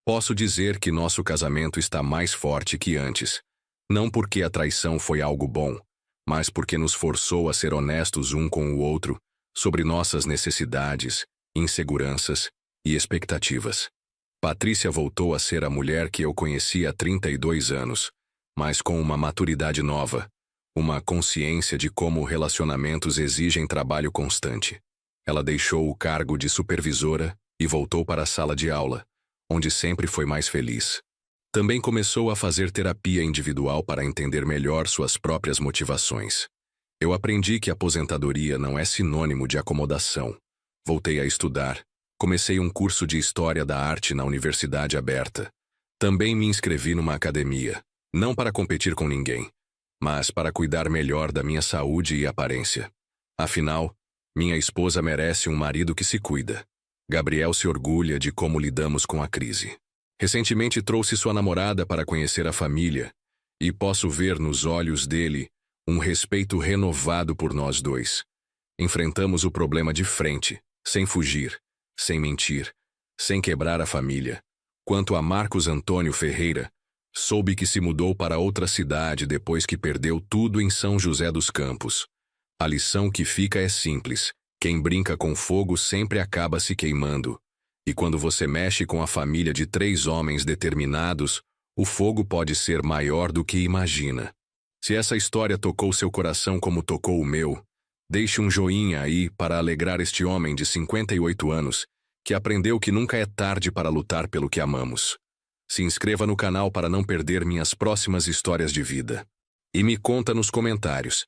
posso dizer que nosso casamento está mais forte que antes. Não porque a traição foi algo bom, mas porque nos forçou a ser honestos um com o outro sobre nossas necessidades, inseguranças e expectativas. Patrícia voltou a ser a mulher que eu conheci há 32 anos, mas com uma maturidade nova, uma consciência de como relacionamentos exigem trabalho constante. Ela deixou o cargo de supervisora e voltou para a sala de aula, onde sempre foi mais feliz. Também começou a fazer terapia individual para entender melhor suas próprias motivações. Eu aprendi que a aposentadoria não é sinônimo de acomodação. Voltei a estudar. Comecei um curso de História da Arte na Universidade Aberta. Também me inscrevi numa academia, não para competir com ninguém, mas para cuidar melhor da minha saúde e aparência. Afinal, minha esposa merece um marido que se cuida. Gabriel se orgulha de como lidamos com a crise. Recentemente trouxe sua namorada para conhecer a família, e posso ver nos olhos dele um respeito renovado por nós dois. Enfrentamos o problema de frente, sem fugir, sem mentir, sem quebrar a família. Quanto a Marcos Antônio Ferreira, soube que se mudou para outra cidade depois que perdeu tudo em São José dos Campos. A lição que fica é simples: quem brinca com fogo sempre acaba se queimando. E quando você mexe com a família de 3 homens determinados, o fogo pode ser maior do que imagina. Se essa história tocou seu coração como tocou o meu, deixe um joinha aí para alegrar este homem de 58 anos, que aprendeu que nunca é tarde para lutar pelo que amamos. Se inscreva no canal para não perder minhas próximas histórias de vida. E me conta nos comentários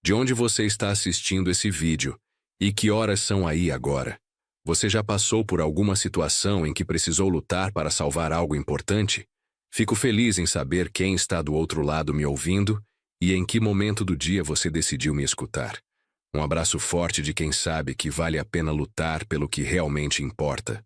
de onde você está assistindo esse vídeo e que horas são aí agora. Você já passou por alguma situação em que precisou lutar para salvar algo importante? Fico feliz em saber quem está do outro lado me ouvindo e em que momento do dia você decidiu me escutar. Um abraço forte de quem sabe que vale a pena lutar pelo que realmente importa.